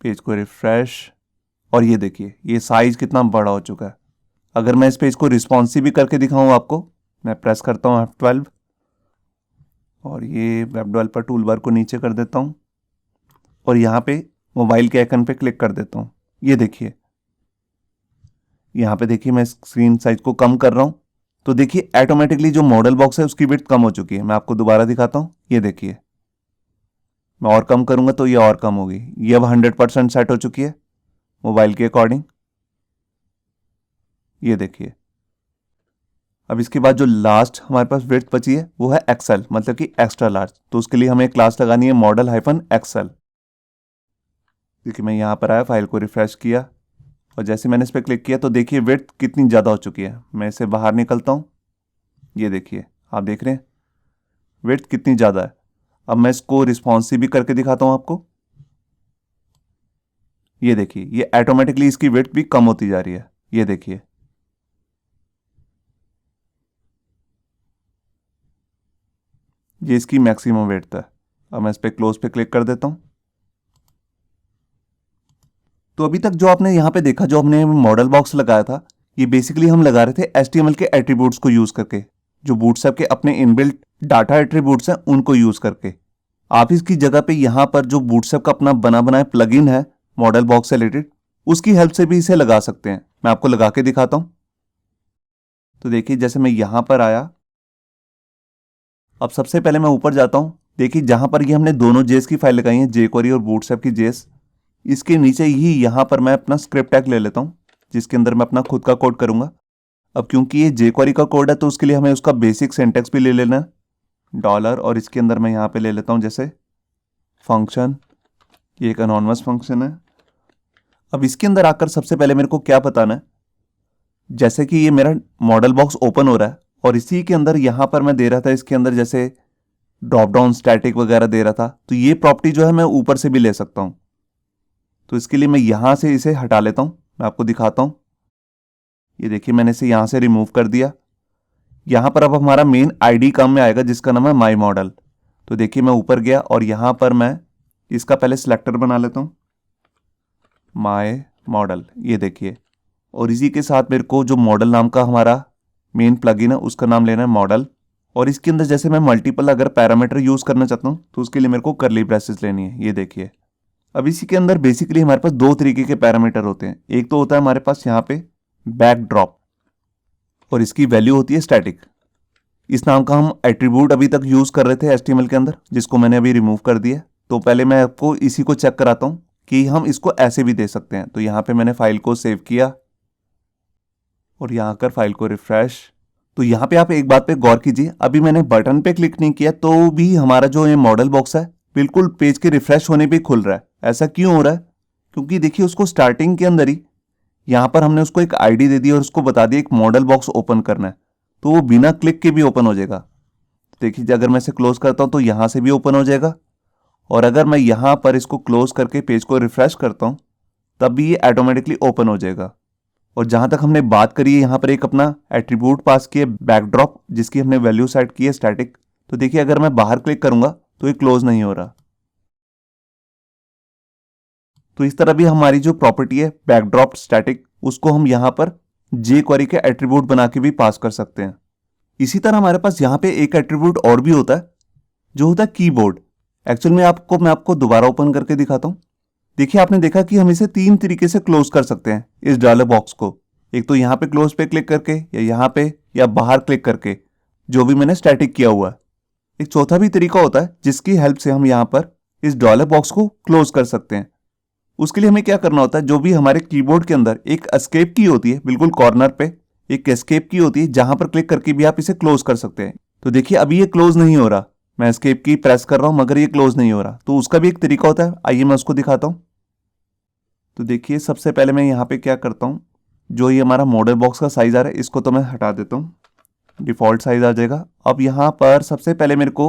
पेज को रिफ्रेश, और ये देखिए ये साइज कितना बड़ा हो चुका है। अगर मैं इस पेज को रिस्पॉन्सिव भी करके दिखाऊँ आपको, मैं प्रेस करता हूँ F12 और ये वेब डेवलपर टूल बार को नीचे कर देता हूँ और यहाँ पे मोबाइल के आइकन पे क्लिक कर देता हूँ। ये देखिए, यहाँ पे देखिए मैं स्क्रीन साइज को कम कर रहा हूँ। तो देखिए ऑटोमेटिकली जो मॉडल बॉक्स है उसकी विड्थ कम हो चुकी है। मैं आपको दोबारा दिखाता हूँ। ये देखिए, मैं और कम करूँगा तो ये और कम होगी। ये अब 100% सेट हो चुकी है मोबाइल के अकॉर्डिंग। ये देखिए, अब इसके बाद जो लास्ट हमारे पास विड्थ बची है वो है XL, मतलब कि एक्स्ट्रा लार्ज। तो उसके लिए हमें क्लास लगानी है मॉडल -XL। देखिए, मैं यहाँ पर आया, फाइल को रिफ्रेश किया और जैसे मैंने इस पर क्लिक किया तो देखिए विड्थ कितनी ज़्यादा हो चुकी है। मैं इसे बाहर निकलता हूँ। ये देखिए, आप देख रहे हैं विड्थ कितनी ज़्यादा है। अब मैं इसको रिस्पॉन्सिव भी करके दिखाता हूँ आपको। ये देखिए, ये ऑटोमेटिकली इसकी विड्थ भी कम होती जा रही है। ये देखिए, ये इसकी मैक्सिमम विड्थ है। अब मैं इस पर क्लोज पे क्लिक कर देता हूँ। तो अभी तक जो आपने यहाँ पे देखा, जो हमने मॉडल बॉक्स लगाया था, ये बेसिकली हम लगा रहे थे HTML के एट्रीब्यूट्स को यूज करके, जो बूटस्ट्रैप के अपने इनबिल्ट डाटा एट्रीब्यूट्स हैं उनको यूज करके। आप इसकी जगह पे यहाँ पर जो बूटस्ट्रैप का अपना बना बनाया प्लगइन है मॉडल बॉक्स से रिलेटेड, उसकी हेल्प से भी इसे लगा सकते हैं। मैं आपको लगा के दिखाता हूं। तो देखिए, जैसे मैं यहां पर आया, अब सबसे पहले मैं ऊपर जाता हूं। देखिए, जहां पर ये हमने दोनों जेस की फाइल लगाई है, jQuery और बूटस्ट्रैप की जेस, इसके नीचे ही यहां पर मैं अपना स्क्रिप्ट टैग ले लेता हूं, जिसके अंदर मैं अपना खुद का कोड करूंगा। अब क्योंकि ये jQuery का कोड है, तो उसके लिए हमें उसका बेसिक सिंटैक्स भी ले लेना है, डॉलर, और इसके अंदर मैं यहाँ पे ले लेता हूँ जैसे फंक्शन। ये एक अनोनिमस फंक्शन है। अब इसके अंदर आकर सबसे पहले मेरे को क्या बताना है, जैसे कि ये मेरा मॉडल बॉक्स ओपन हो रहा है और इसी के अंदर यहाँ पर मैं दे रहा था, इसके अंदर जैसे ड्रॉप डाउन स्टैटिक वगैरह दे रहा था, तो ये प्रॉपर्टी जो है मैं ऊपर से भी ले सकता हूँ। तो इसके लिए मैं यहाँ से इसे हटा लेता हूँ, मैं आपको दिखाता हूँ। ये देखिए, मैंने इसे यहाँ से रिमूव कर दिया। यहाँ पर अब हमारा मेन आईडी काम में आएगा, जिसका नाम है माई मॉडल। तो देखिए, मैं ऊपर गया और यहाँ पर मैं इसका पहले सिलेक्टर बना लेता हूँ, माई मॉडल, ये देखिए। और इसी के साथ मेरे को जो मॉडल नाम का हमारा मेन प्लगइन है उसका नाम लेना है मॉडल। और इसके अंदर जैसे मैं मल्टीपल अगर पैरामीटर यूज करना चाहता हूँ, तो उसके लिए मेरे को करली ब्रेसेस लेनी है, ये देखिए। अब इसी के अंदर बेसिकली हमारे पास दो तरीके के पैरामीटर होते हैं। एक तो होता है हमारे पास यहाँ पे बैकड्रॉप, और इसकी वैल्यू होती है स्टैटिक। इस नाम का हम एट्रीब्यूट अभी तक यूज कर रहे थे HTML के अंदर, जिसको मैंने अभी रिमूव कर दिया। तो पहले मैं आपको इसी को चेक कराता हूँ कि हम इसको ऐसे भी दे सकते हैं। तो यहाँ पे मैंने फाइल को सेव किया और यहाँ कर फाइल को रिफ्रेश। तो यहाँ पे आप एक बात पे गौर कीजिए, अभी मैंने बटन पे क्लिक नहीं किया तो भी हमारा जो ये मॉडल बॉक्स है बिल्कुल पेज के रिफ्रेश होने पे खुल रहा है। ऐसा क्यों हो रहा है? क्योंकि देखिए, उसको स्टार्टिंग के अंदर ही यहाँ पर हमने उसको एक आईडी दे दी और उसको बता दिया एक मॉडल बॉक्स ओपन करना है, तो वो बिना क्लिक के भी ओपन हो जाएगा। देखिए, अगर मैं इसे क्लोज करता हूँ तो यहाँ से भी ओपन हो जाएगा, और अगर मैं यहाँ पर इसको क्लोज करके पेज को रिफ्रेश करता हूँ तब भी ये ऑटोमेटिकली ओपन हो जाएगा। और जहां तक हमने बात करी है, यहाँ पर एक अपना एट्रीब्यूट पास किया बैकड्रॉप, जिसकी हमने वैल्यू सेट की है स्टैटिक। तो देखिए, अगर मैं बाहर क्लिक करूंगा तो ये क्लोज नहीं हो रहा। तो इस तरह भी हमारी जो प्रॉपर्टी है बैकड्रॉप स्टैटिक, उसको हम यहाँ पर jQuery के एट्रीब्यूट बना के भी पास कर सकते हैं। इसी तरह हमारे पास यहाँ पे एक एट्रीब्यूट और भी होता है, जो होता है कीबोर्ड। एक्चुअल में मैं आपको दोबारा ओपन करके दिखाता हूँ। देखिए, आपने देखा कि हम इसे तीन तरीके से क्लोज कर सकते हैं इस डायलॉग बॉक्स को। एक तो यहाँ पे क्लोज पे क्लिक करके, या यहाँ पे, या बाहर क्लिक करके, जो भी मैंने स्टैटिक किया हुआ है। एक चौथा भी तरीका होता है जिसकी हेल्प से हम यहाँ पर इस डायलॉग बॉक्स को क्लोज कर सकते हैं। उसके लिए हमें क्या करना होता है, जो भी हमारे कीबोर्ड के अंदर एक एस्केप की होती है, बिल्कुल कॉर्नर पे एक एस्केप की होती है, जहां पर क्लिक करके भी आप इसे क्लोज कर सकते हैं। तो देखिए, अभी ये क्लोज नहीं हो रहा, मैं एस्केप की प्रेस कर रहा हूं मगर ये क्लोज नहीं हो रहा। तो उसका भी एक तरीका होता है, आइए मैं उसको दिखाता हूं। तो देखिए, सबसे पहले मैं यहाँ पे क्या करता हूँ, जो ये हमारा मॉडल बॉक्स का साइज आ रहा है इसको तो मैं हटा देता हूँ, डिफॉल्ट साइज आ जाएगा। अब यहाँ पर सबसे पहले मेरे को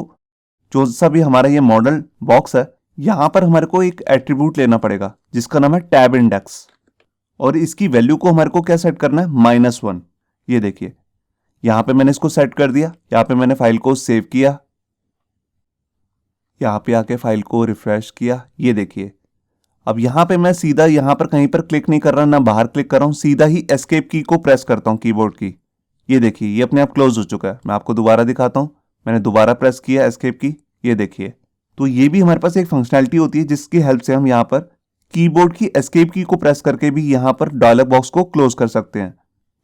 जो सा भी हमारा ये मॉडल बॉक्स है, यहाँ पर हमारे को एक एट्रीब्यूट लेना पड़ेगा जिसका नाम है टैब इंडेक्स, और इसकी वैल्यू को हमारे को क्या सेट करना है, -1। ये देखिए, यहाँ पे मैंने इसको सेट कर दिया। यहाँ पे मैंने फाइल को सेव किया, यहाँ पे आके फाइल को रिफ्रेश किया। ये देखिए, अब यहाँ पे मैं सीधा यहाँ पर कहीं पर क्लिक नहीं कर रहा, ना बाहर क्लिक कर रहा हूँ, सीधा ही एस्केप की को प्रेस करता हूँ कीबोर्ड की। ये देखिए, ये अपने आप क्लोज हो चुका है। मैं आपको दोबारा दिखाता हूँ, मैंने दोबारा प्रेस किया एस्केप की, ये देखिए। तो ये भी हमारे पास एक फंक्शनैलिटी होती है जिसकी हेल्प से हम यहाँ पर कीबोर्ड की एस्केप की को प्रेस करके भी यहाँ पर डायलॉग बॉक्स को क्लोज कर सकते हैं।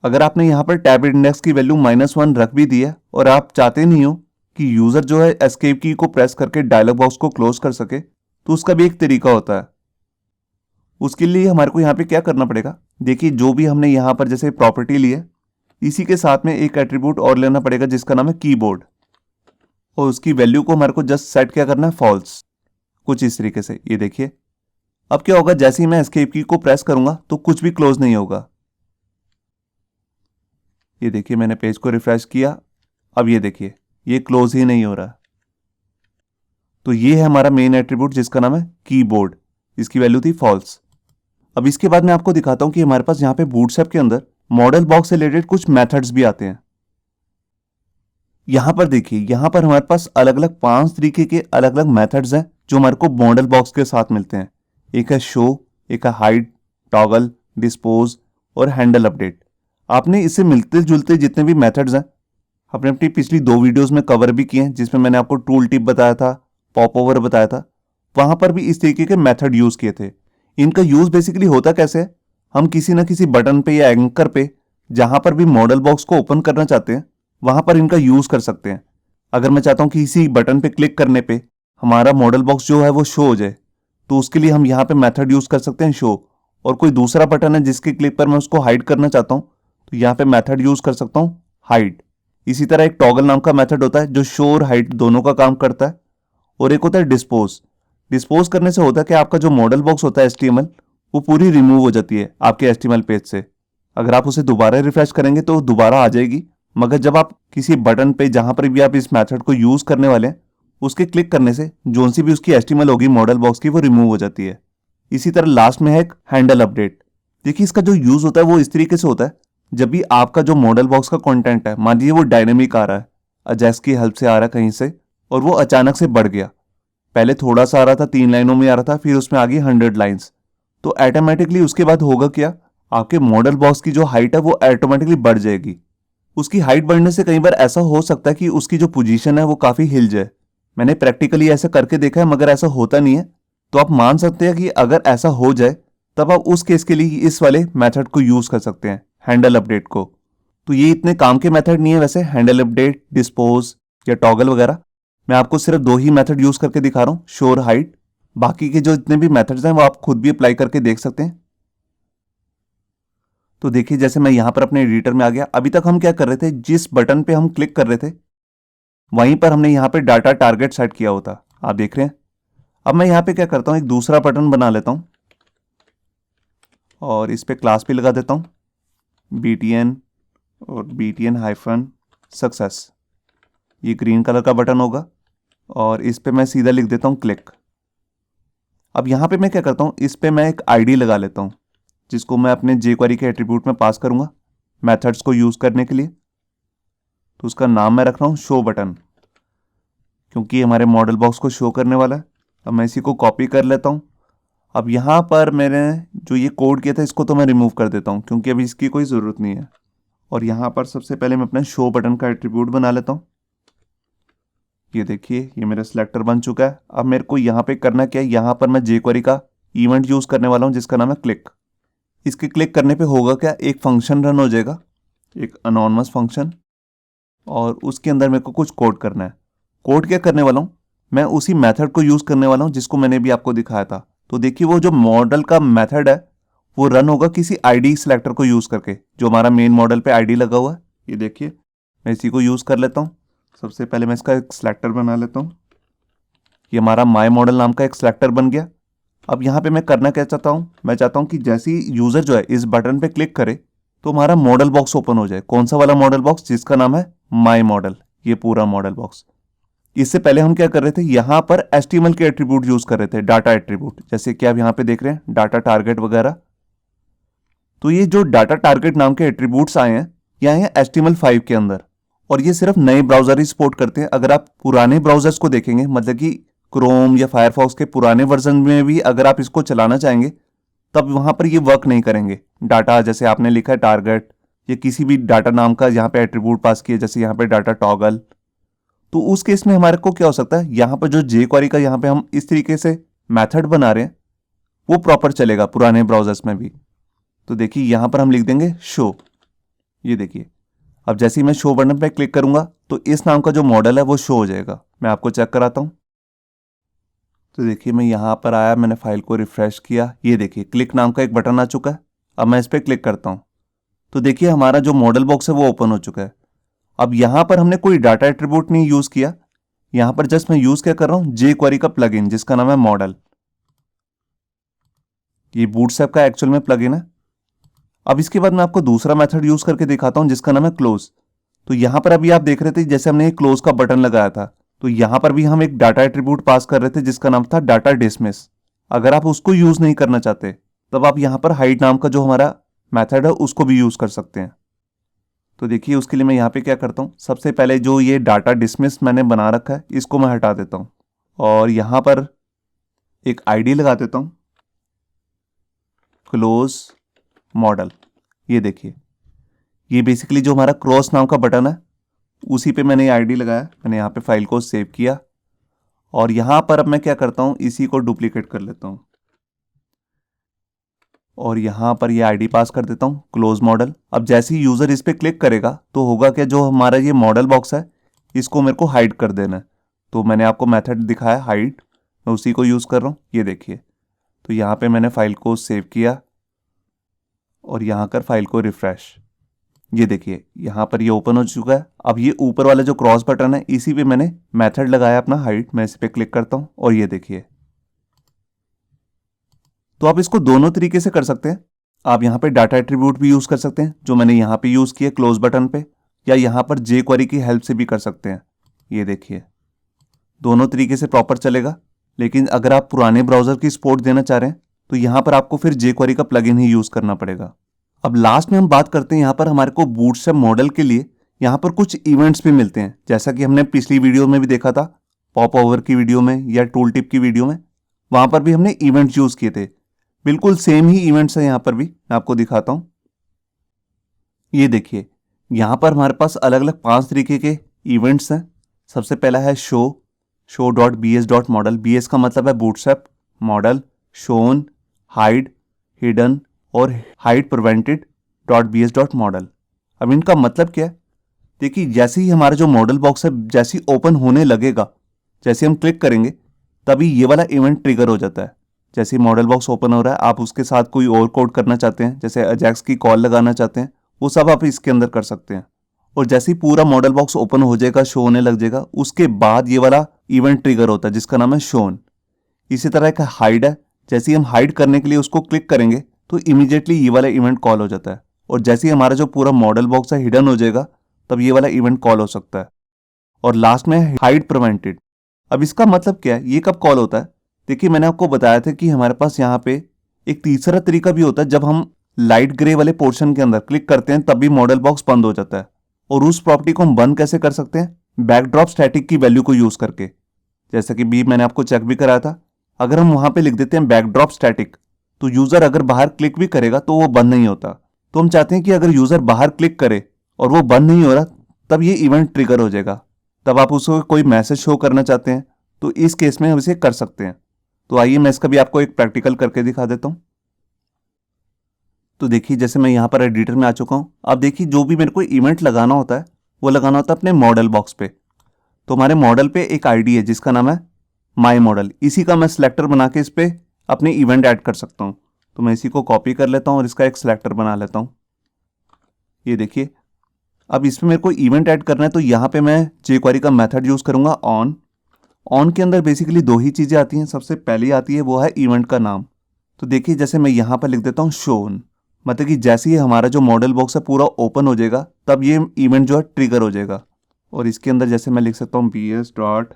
अगर आपने यहाँ पर टैब इंडेक्स की वैल्यू -1 रख भी दी है और आप चाहते नहीं हो कि यूजर जो है एस्केप की को प्रेस करके डायलॉग बॉक्स को क्लोज कर सके, तो उसका भी एक तरीका होता है। उसके लिए हमारे को यहाँ पे क्या करना पड़ेगा, देखिए, जो भी हमने यहाँ पर जैसे प्रॉपर्टी ली है, इसी के साथ में एक एट्रीब्यूट और लेना पड़ेगा जिसका नाम है कीबोर्ड, और उसकी वैल्यू को हमारे को जस्ट सेट क्या करना है, फॉल्स, कुछ इस तरीके से। ये देखिए, अब क्या होगा, जैसे ही मैं एस्केप की को प्रेस करूंगा तो कुछ भी क्लोज नहीं होगा। ये देखिए, मैंने पेज को रिफ्रेश किया, अब ये देखिए, ये क्लोज ही नहीं हो रहा। तो ये है हमारा मेन एट्रीब्यूट जिसका नाम है कीबोर्ड, इसकी वैल्यू थी फॉल्स। अब इसके बाद मैं आपको दिखाता हूं कि हमारे पास यहाँ पे बूटस्ट्रैप के अंदर मॉडल बॉक्स से रिलेटेड कुछ मेथड्स भी आते हैं। यहां पर देखिए, यहां पर हमारे पास अलग अलग 5 तरीके के अलग अलग मेथड्स हैं जो हमारे को मॉडल बॉक्स के साथ मिलते हैं। एक है शो, एक है हाइड, टॉगल, डिस्पोज और हैंडल अपडेट। आपने इससे मिलते जुलते जितने भी मेथड्स हैं आपने अपनी पिछली 2 वीडियोस में कवर भी किए हैं, जिसमें मैंने आपको टूल टिप बताया था, पॉप ओवर बताया था, वहां पर भी इस तरीके के मेथड यूज किए थे। इनका यूज बेसिकली होता कैसे है, हम किसी ना किसी बटन पे या एंकर पे जहां पर भी मॉडल बॉक्स को ओपन करना चाहते हैं वहां पर इनका यूज कर सकते हैं। अगर मैं चाहता हूं कि इसी बटन पे क्लिक करने पे हमारा मॉडल बॉक्स जो है वो शो हो जाए, तो उसके लिए हम यहाँ पे मेथड यूज कर सकते हैं शो। और कोई दूसरा बटन है जिसके क्लिक पर मैं उसको हाइड करना चाहता हूँ, तो यहाँ पे मेथड यूज कर सकता हूँ हाइड। इसी तरह एक टॉगल नाम का मेथड होता है जो शो और हाइड दोनों का काम करता है। और एक होता है डिस्पोज। डिस्पोज करने से होता है कि आपका जो मॉडल बॉक्स होता है HTML वो पूरी रिमूव हो जाती है आपके HTML पेज से। अगर आप उसे दोबारा रिफ्रेश करेंगे तो दोबारा आ जाएगी, मगर जब आप किसी बटन पे जहां पर भी आप इस मेथड को यूज करने वाले हैं उसके क्लिक करने से जो सी भी उसकी HTML होगी मॉडल बॉक्स की वो रिमूव हो जाती है। इसी तरह लास्ट में है एक हैंडल अपडेट। देखिए इसका जो यूज होता है वो इस तरीके से होता है, जब भी आपका जो मॉडल बॉक्स का कंटेंट है, मान लीजिए वो डायनेमिक आ रहा है, अजैक्स की हेल्प से आ रहा है कहीं से, और वो अचानक से बढ़ गया। पहले थोड़ा सा आ रहा था, 3 लाइनों में आ रहा था, फिर उसमें आ गई 100 लाइन्स। तो ऑटोमेटिकली उसके बाद होगा क्या, आपके मॉडल बॉक्स की जो हाइट है वो ऑटोमेटिकली बढ़ जाएगी। उसकी हाइट बढ़ने से कई बार ऐसा हो सकता है कि उसकी जो पोजीशन है वो काफी हिल जाए। मैंने प्रैक्टिकली ऐसा करके देखा है, मगर ऐसा होता नहीं है। तो आप मान सकते हैं कि अगर ऐसा हो जाए तब आप उस केस के लिए इस वाले मेथड को यूज कर सकते हैं, हैंडल अपडेट को। तो ये इतने काम के मेथड नहीं है वैसे, हैंडल अपडेट, डिस्पोज या टॉगल वगैरह। मैं आपको सिर्फ 2 ही मेथड यूज करके दिखा रहा हूँ, शो और हाइड। बाकी के जो इतने भी मेथड्स हैं वो आप खुद भी अप्लाई करके देख सकते हैं। तो देखिए जैसे मैं यहां पर अपने एडिटर में आ गया। अभी तक हम क्या कर रहे थे, जिस बटन पे हम क्लिक कर रहे थे वहीं पर हमने यहाँ पे डाटा टारगेट सेट किया होता, आप देख रहे हैं। अब मैं यहाँ पे क्या करता हूँ, एक दूसरा बटन बना लेता हूँ और इस पे क्लास भी लगा देता हूँ BTN और BTN-सक्सेस। ये ग्रीन कलर का बटन होगा और इस पे मैं सीधा लिख देता हूँ क्लिक। अब यहाँ पे मैं क्या करता हूँ, इस पे मैं एक ID लगा लेता हूँ जिसको मैं अपने jQuery के एट्रीब्यूट में पास करूंगा मेथड्स को यूज करने के लिए। तो उसका नाम मैं रख रहा हूँ शो बटन, क्योंकि हमारे मॉडल बॉक्स को शो करने वाला है। अब मैं इसी को कॉपी कर लेता हूँ। अब यहाँ पर मैंने जो ये कोड किया था इसको तो मैं रिमूव कर देता हूँ क्योंकि अभी इसकी कोई ज़रूरत नहीं है। और यहाँ पर सबसे पहले मैं अपना शो बटन का एट्रीब्यूट बना लेता हूँ। ये देखिए ये मेरा सिलेक्टर बन चुका है। अब मेरे को यहाँ पे करना क्या है, यहाँ पर मैं jQuery का इवेंट यूज़ करने वाला हूँ जिसका नाम है क्लिक। इसके क्लिक करने पे होगा क्या, एक फंक्शन रन हो जाएगा, एक अनोनिमस फंक्शन, और उसके अंदर मेरे को कुछ कोड करना है। कोड क्या करने वाला हूँ, मैं उसी मेथड को यूज़ करने वाला हूँ जिसको मैंने भी आपको दिखाया था। तो देखिए वो जो मॉडल का मेथड है वो रन होगा किसी ID सिलेक्टर को यूज़ करके, जो हमारा मेन मॉडल पे ID लगा हुआ है। ये देखिए मैं इसी को यूज़ कर लेता हूँ। सबसे पहले मैं इसका एक सिलेक्टर बना लेता हूँ। ये हमारा माई मॉडल नाम का एक सिलेक्टर बन गया। अब यहाँ पे मैं करना क्या चाहता हूँ, मैं चाहता हूँ कि जैसे ही यूज़र जो है इस बटन पे क्लिक करे तो हमारा मॉडल बॉक्स ओपन हो जाए। कौन सा वाला मॉडल बॉक्स, जिसका नाम है माई मॉडल, ये पूरा मॉडल बॉक्स। इससे पहले हम क्या कर रहे थे, यहाँ पर HTML के एट्रीब्यूट यूज कर रहे थे, डाटा एट्रीब्यूट, जैसे कि आप यहाँ पे देख रहे हैं डाटा टारगेट वगैरह। तो ये जो डाटा टारगेट नाम के एट्रीब्यूट्स आए हैं ये आए हैं HTML5 के अंदर, और ये सिर्फ नए ब्राउजर ही सपोर्ट करते हैं। अगर आप पुराने ब्राउजर्स को देखेंगे, मतलब कि क्रोम या फायरफॉक्स के पुराने वर्जन में भी अगर आप इसको चलाना चाहेंगे तब वहां पर ये वर्क नहीं करेंगे। डाटा जैसे आपने लिखा है टारगेट या किसी भी डाटा नाम का यहाँ पे एट्रीब्यूट पास किया, जैसे यहाँ पे डाटा टॉगल, तो उस केस में हमारे को क्या हो सकता है, यहाँ पर जो jQuery का यहाँ पे हम इस तरीके से मेथड बना रहे हैं वो प्रॉपर चलेगा पुराने ब्राउजर्स में भी। तो देखिए यहाँ पर हम लिख देंगे शो। ये देखिए अब जैसे ही मैं शो बटन पे क्लिक करूंगा तो इस नाम का जो मॉडल है वो शो हो जाएगा। मैं आपको चेक कराता हूँ। तो देखिए मैं यहाँ पर आया, मैंने फाइल को रिफ्रेश किया, ये देखिए क्लिक नाम का एक बटन आ चुका है। अब मैं इस पर क्लिक करता हूँ तो देखिए हमारा जो मॉडल बॉक्स है वो ओपन हो चुका है। अब यहाँ पर हमने कोई डाटा एट्रीब्यूट नहीं यूज किया, यहाँ पर जस्ट मैं यूज क्या कर रहा हूँ, jQuery का प्लगइन जिसका नाम है मॉडल। ये बूटस्ट्रैप का एक्चुअल में प्लगइन है। अब इसके बाद मैं आपको दूसरा मेथड यूज करके दिखाता हूँ जिसका नाम है क्लोज। तो यहाँ पर अभी आप देख रहे थे जैसे हमने क्लोज का बटन लगाया था, तो यहाँ पर भी हम एक डाटा एट्रीब्यूट पास कर रहे थे जिसका नाम था डाटा डिसमिस। अगर आप उसको यूज नहीं करना चाहते तब आप यहाँ पर हाइड नाम का जो हमारा मेथड है उसको भी यूज कर सकते हैं। तो देखिए उसके लिए मैं यहाँ पे क्या करता हूँ, सबसे पहले जो ये डाटा डिसमिस मैंने बना रखा है इसको मैं हटा देता हूँ और यहाँ पर एक ID लगा देता हूँ। Close model. ये देखिए, ये बेसिकली जो हमारा क्रॉस नाम का बटन है उसी पे मैंने आईडी लगाया। मैंने यहाँ पे फाइल को सेव किया और यहाँ पर अब मैं क्या करता हूँ, इसी को डुप्लीकेट कर लेता हूँ और यहाँ पर ये आईडी पास कर देता हूँ क्लोज मॉडल। अब जैसे ही यूज़र इस पर क्लिक करेगा तो होगा क्या, जो हमारा ये मॉडल बॉक्स है इसको मेरे को हाइड कर देना है। तो मैंने आपको मेथड दिखाया हाइड, मैं उसी को यूज़ कर रहा हूँ। ये देखिए, तो यहाँ पे मैंने फाइल को सेव किया और यहाँ कर फाइल को रिफ्रेश। ये देखिए, यहाँ पर ये ओपन हो चुका है। अब ये ऊपर वाला जो क्रॉस बटन है इसी पे मैंने मेथड लगाया अपना हाइड। मैं इस पर क्लिक करता हूँ और ये देखिए, तो आप इसको दोनों तरीके से कर सकते हैं। आप यहाँ पे डाटा एट्रीब्यूट भी यूज़ कर सकते हैं जो मैंने यहाँ पे यूज़ किया क्लोज बटन पे, या यहाँ पर जे क्वेरी की हेल्प से भी कर सकते हैं। ये देखिए, दोनों तरीके से प्रॉपर चलेगा। लेकिन अगर आप पुराने ब्राउज़र की सपोर्ट देना चाह रहे हैं तो यहाँ पर आपको फिर जे क्वेरी का प्लगइन ही यूज़ करना पड़ेगा। अब लास्ट में हम बात करते हैं, यहाँ पर हमारे को बूटस्ट्रैप मॉडल के लिए यहाँ पर कुछ इवेंट्स भी मिलते हैं, जैसा कि हमने पिछली वीडियो में भी देखा था, पॉप ओवर की वीडियो में या टूल टिप की वीडियो में। वहाँ पर भी हमने इवेंट्स यूज़ किए थे। बिल्कुल सेम ही इवेंट्स है यहाँ पर भी, मैं आपको दिखाता हूँ। ये देखिए, यहाँ पर हमारे पास अलग अलग 5 तरीके के इवेंट्स हैं। सबसे पहला है show dot B S dot modal. B S का मतलब है bootstrap, modal, shown, hide, hidden और hide prevented dot B S dot model. अब इनका मतलब क्या है, देखिए जैसे ही हमारा जो मॉडल बॉक्स है जैसे ही ओपन होने लगेगा, जैसे हम क्लिक करेंगे तभी ये वाला इवेंट ट्रिगर हो जाता है। जैसे ही मॉडल बॉक्स ओपन हो रहा है, आप उसके साथ कोई और कोड करना चाहते हैं, जैसे अजैक्स की कॉल लगाना चाहते हैं, वो सब आप इसके अंदर कर सकते हैं। और जैसे ही पूरा मॉडल बॉक्स ओपन हो जाएगा, शो होने लग जाएगा, उसके बाद ये वाला इवेंट ट्रिगर होता है जिसका नाम है शोन। इसी तरह एक हाइड है, जैसे ही हम हाइड करने के लिए उसको क्लिक करेंगे तो इमीडिएटली ये वाला इवेंट कॉल हो जाता है। और जैसे ही हमारा जो पूरा मॉडल बॉक्स है हिडन हो जाएगा तब ये वाला इवेंट कॉल हो सकता है। और लास्ट में हाइड प्रिवेंटेड। अब इसका मतलब क्या है, ये कब कॉल होता है? देखिए, मैंने आपको बताया था कि हमारे पास यहाँ पे एक तीसरा तरीका भी होता है। जब हम लाइट ग्रे वाले पोर्शन के अंदर क्लिक करते हैं तब भी मॉडल बॉक्स बंद हो जाता है। और उस प्रॉपर्टी को हम बंद कैसे कर सकते हैं? बैकड्रॉप स्टैटिक की वैल्यू को यूज करके। जैसा कि भी मैंने आपको चेक भी कराया था, अगर हम वहां पे लिख देते हैं बैकड्रॉप स्टैटिक, तो यूजर अगर बाहर क्लिक भी करेगा तो वो बंद नहीं होता। तो हम चाहते हैं कि अगर यूजर बाहर क्लिक करे और वो बंद नहीं हो रहा, तब ये इवेंट ट्रिगर हो जाएगा। तब आप उसको कोई मैसेज शो करना चाहते हैं तो इस केस में हम इसे कर सकते हैं। तो आइए मैं इसका भी आपको एक प्रैक्टिकल करके दिखा देता हूं। तो देखिए, जैसे मैं यहां पर एडिटर में आ चुका हूं। अब देखिए, जो भी मेरे को इवेंट लगाना होता है वो लगाना होता है अपने मॉडल बॉक्स पे। तो हमारे मॉडल पे एक आईडी है जिसका नाम है माई मॉडल। इसी का मैं सिलेक्टर बना के इस पे अपने इवेंट ऐड कर सकता हूं। तो मैं इसी को कॉपी कर लेता हूं और इसका एक सिलेक्टर बना लेता हूं। ये देखिए, अब इसमें मेरे को इवेंट ऐड करना है तो यहाँ पे मैं jQuery का मेथड यूज करूंगा ऑन के अंदर बेसिकली 2 ही चीजें आती हैं। सबसे पहली आती है वो है इवेंट का नाम। तो देखिए, जैसे मैं यहाँ पर लिख देता हूँ शोन, मतलब कि जैसे ही हमारा जो मॉडल बॉक्स है पूरा ओपन हो जाएगा तब ये इवेंट जो है ट्रिगर हो जाएगा। और इसके अंदर जैसे मैं लिख सकता हूँ bs डॉट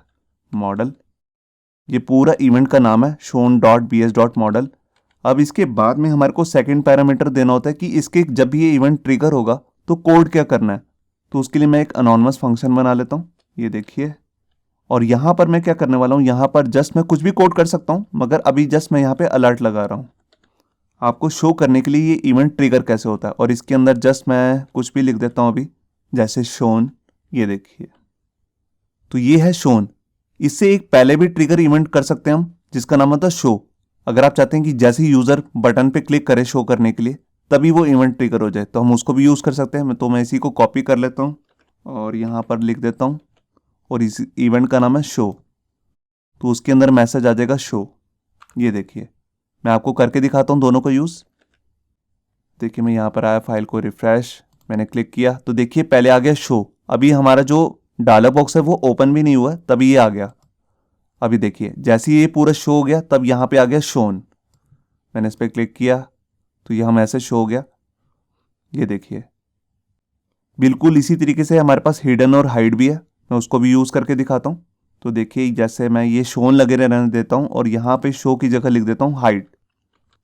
मॉडल। ये पूरा इवेंट का नाम है shown dot bs dot model. अब इसके बाद में हमारे को सेकंड पैरामीटर देना होता है कि इसके जब भी ये इवेंट ट्रिगर होगा तो कोड क्या करना है। तो उसके लिए मैं एक अनोनिमस फंक्शन बना लेता हूँ। ये देखिए, और यहाँ पर मैं क्या करने वाला हूँ, यहाँ पर जस्ट मैं कुछ भी कोड कर सकता हूँ, मगर अभी जस्ट मैं यहाँ पे अलर्ट लगा रहा हूँ आपको शो करने के लिए ये इवेंट ट्रिगर कैसे होता है। और इसके अंदर जस्ट मैं कुछ भी लिख देता हूँ अभी, जैसे शोन। ये देखिए, तो ये है शोन। इससे एक पहले भी ट्रिगर इवेंट कर सकते हैं हम जिसका नाम होता है शो। अगर आप चाहते हैं कि जैसे ही यूजर बटन पे क्लिक करे शो करने के लिए तभी वो इवेंट ट्रिगर हो जाए तो हम उसको भी यूज कर सकते हैं। तो मैं इसी को कॉपी कर लेता हूँ और यहाँ पर लिख देता हूँ और इस इवेंट का नाम है शो। तो उसके अंदर मैसेज आ जाएगा शो। ये देखिए, मैं आपको करके दिखाता हूँ दोनों को यूज। देखिए, मैं यहाँ पर आया, फाइल को रिफ्रेश, मैंने क्लिक किया तो देखिए पहले आ गया शो। अभी हमारा जो डायलॉग बॉक्स है वो ओपन भी नहीं हुआ, तभी ये आ गया। अभी देखिए, जैसे ये पूरा शो हो गया तब यहाँ पे आ गया शोन। मैंने इस पर क्लिक किया तो यह मैसेज शो हो गया। ये देखिए, बिल्कुल इसी तरीके से हमारे पास हिडन और हाइड भी है, मैं उसको भी यूज़ करके दिखाता हूँ। तो देखिए, जैसे मैं ये शोन लगे रहने देता हूँ और यहाँ पे शो की जगह लिख देता हूँ हाइड।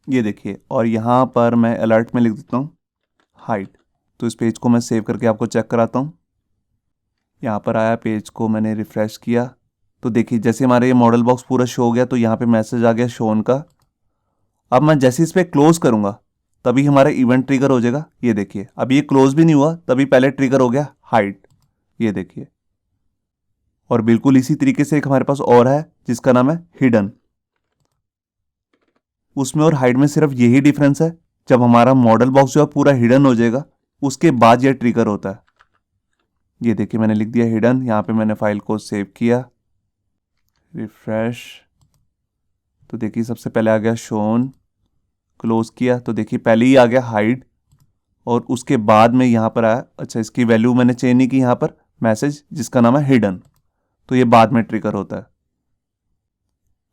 ये देखिए, और यहाँ पर मैं अलर्ट में लिख देता हूँ हाइड। तो इस पेज को मैं सेव करके आपको चेक कराता हूँ। यहाँ पर आया, पेज को मैंने रिफ्रेश किया तो देखिए जैसे हमारे ये मॉडल बॉक्स पूरा शो हो गया तो यहाँ पे मैसेज आ गया शोन का। अब मैं जैसे इस पर क्लोज करूंगा तभी हमारा इवेंट ट्रिगर हो जाएगा। ये देखिए अब ये क्लोज भी नहीं हुआ तभी पहले ट्रिगर हो गया हाइड। ये देखिए, और बिल्कुल इसी तरीके से एक हमारे पास और है जिसका नाम है हिडन। उसमें और हाइड में सिर्फ यही डिफरेंस है, जब हमारा मॉडल बॉक्स जो है पूरा हिडन हो जाएगा उसके बाद यह ट्रिगर होता है। ये देखिए मैंने लिख दिया हिडन, यहाँ पे मैंने फाइल को सेव किया, रिफ्रेश, तो देखिए सबसे पहले आ गया शोन, क्लोज किया तो देखिए पहले ही आ गया हाइड, और उसके बाद में यहाँ पर आया, अच्छा इसकी वैल्यू मैंने चेंज नहीं की, यहाँ पर मैसेज जिसका नाम है हिडन, तो ये बाद में ट्रिगर होता है।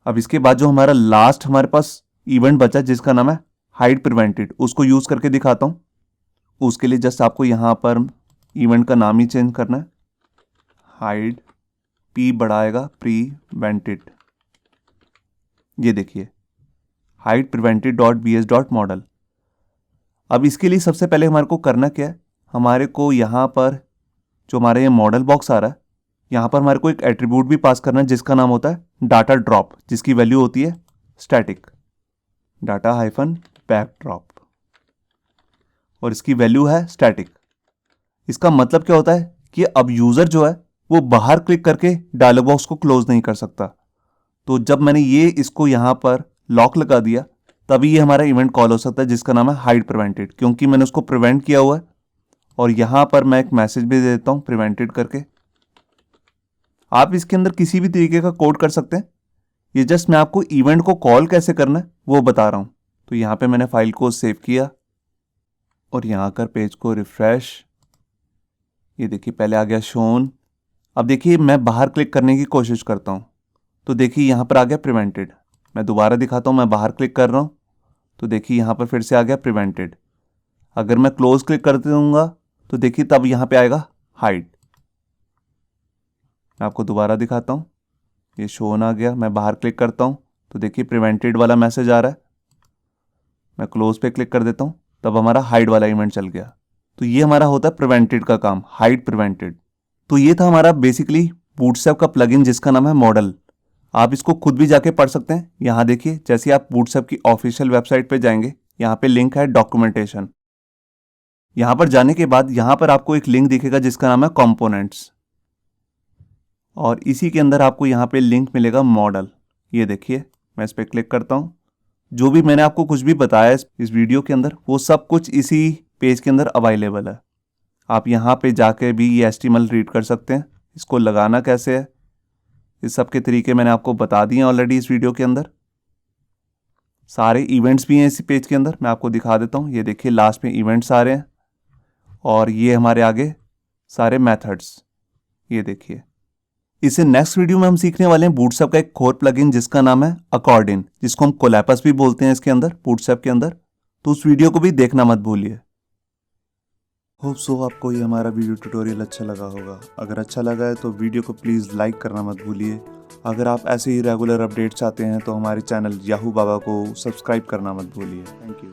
अब इसके बाद जो हमारा लास्ट हमारे पास इवेंट बचा जिसका नाम है हाइड प्रिवेंटेड, उसको यूज करके दिखाता हूँ। उसके लिए जस्ट आपको यहाँ पर इवेंट का नाम ही चेंज करना है, हाइड पी बढ़ाएगा प्रीवेंटेड। ये देखिए hide prevented dot B S dot model. अब इसके लिए सबसे पहले हमारे को करना क्या है, हमारे को यहाँ पर जो हमारे ये मॉडल बॉक्स आ रहा है यहाँ पर हमारे को एक एट्रीब्यूट भी पास करना है जिसका नाम होता है डाटा ड्रॉप, जिसकी वैल्यू होती है static data hyphen back drop, और इसकी वैल्यू है स्टैटिक। इसका मतलब क्या होता है कि अब यूजर जो है वो बाहर क्लिक करके डायलॉग बॉक्स को क्लोज नहीं कर सकता। तो जब मैंने ये इसको यहाँ पर लॉक लगा दिया तभी ये हमारा इवेंट कॉल हो सकता है जिसका नाम है हाइड प्रिवेंटेड, क्योंकि मैंने उसको प्रिवेंट किया हुआ है। और यहाँ पर मैं एक मैसेज भी दे देता हूँ प्रिवेंटेड करके। आप इसके अंदर किसी भी तरीके का कोड कर सकते हैं, ये जस्ट मैं आपको इवेंट को कॉल कैसे करना है वो बता रहा हूँ। तो यहाँ पे मैंने फाइल को सेव किया और यहाँ कर पेज को रिफ्रेश, ये देखिए पहले आ गया शोन। अब देखिए मैं बाहर क्लिक करने की कोशिश करता हूँ तो देखिए यहाँ पर आ गया प्रिवेंटेड। मैं दोबारा दिखाता हूँ, मैं बाहर क्लिक कर रहा हूँ तो देखिए यहाँ पर फिर से आ गया प्रिवेंटेड। अगर मैं क्लोज क्लिक कर दूंगा तो देखिए तब यहाँ पे आएगा हाइड। मैं आपको दोबारा दिखाता हूँ, ये शोन आ गया, मैं बाहर क्लिक करता हूँ तो देखिए प्रिवेंटेड वाला मैसेज आ रहा है। मैं क्लोज पे क्लिक कर देता हूँ तब हमारा हाइड वाला इवेंट चल गया। तो ये हमारा होता है प्रिवेंटेड का काम, हाइड प्रिवेंटेड। तो ये था हमारा बेसिकली बूटस्ट्रैप का प्लगइन जिसका नाम है मॉडल। आप इसको खुद भी जाके पढ़ सकते हैं। यहाँ देखिए जैसे आप बूटस्ट्रैप की ऑफिशियल वेबसाइट पे जाएंगे, यहाँ पे लिंक है डॉक्यूमेंटेशन। यहाँ पर जाने के बाद यहाँ पर आपको एक लिंक दिखेगा जिसका नाम है कंपोनेंट्स, और इसी के अंदर आपको यहाँ पे लिंक मिलेगा मॉडल। ये देखिए मैं इस पर क्लिक करता हूँ। जो भी मैंने आपको कुछ भी बताया इस वीडियो के अंदर वो सब कुछ इसी पेज के अंदर अवेलेबल है। आप यहाँ पे जाके भी ये HTML रीड कर सकते हैं। इसको लगाना कैसे है इस सब के तरीके मैंने आपको बता दिए ऑलरेडी इस वीडियो के अंदर। सारे इवेंट्स भी हैं इसी पेज के अंदर, मैं आपको दिखा देता हूँ। ये देखिए लास्ट में इवेंट्स आ रहे हैं और ये हमारे आगे सारे मेथड्स। ये देखिए इसे नेक्स्ट वीडियो में हम सीखने वाले हैं बूटस्ट्रैप का एक और प्लगइन जिसका नाम है अकॉर्डिन, जिसको हम कोलैपस भी बोलते हैं इसके अंदर बूटस्ट्रैप के अंदर। तो उस वीडियो को भी देखना मत भूलिए। होप सो आपको ये हमारा वीडियो ट्यूटोरियल अच्छा लगा होगा। अगर अच्छा लगा है तो वीडियो को प्लीज़ लाइक करना मत भूलिए। अगर आप ऐसे ही रेगुलर अपडेट्स चाहते हैं तो हमारे चैनल याहू बाबा को सब्सक्राइब करना मत भूलिए। Thank you.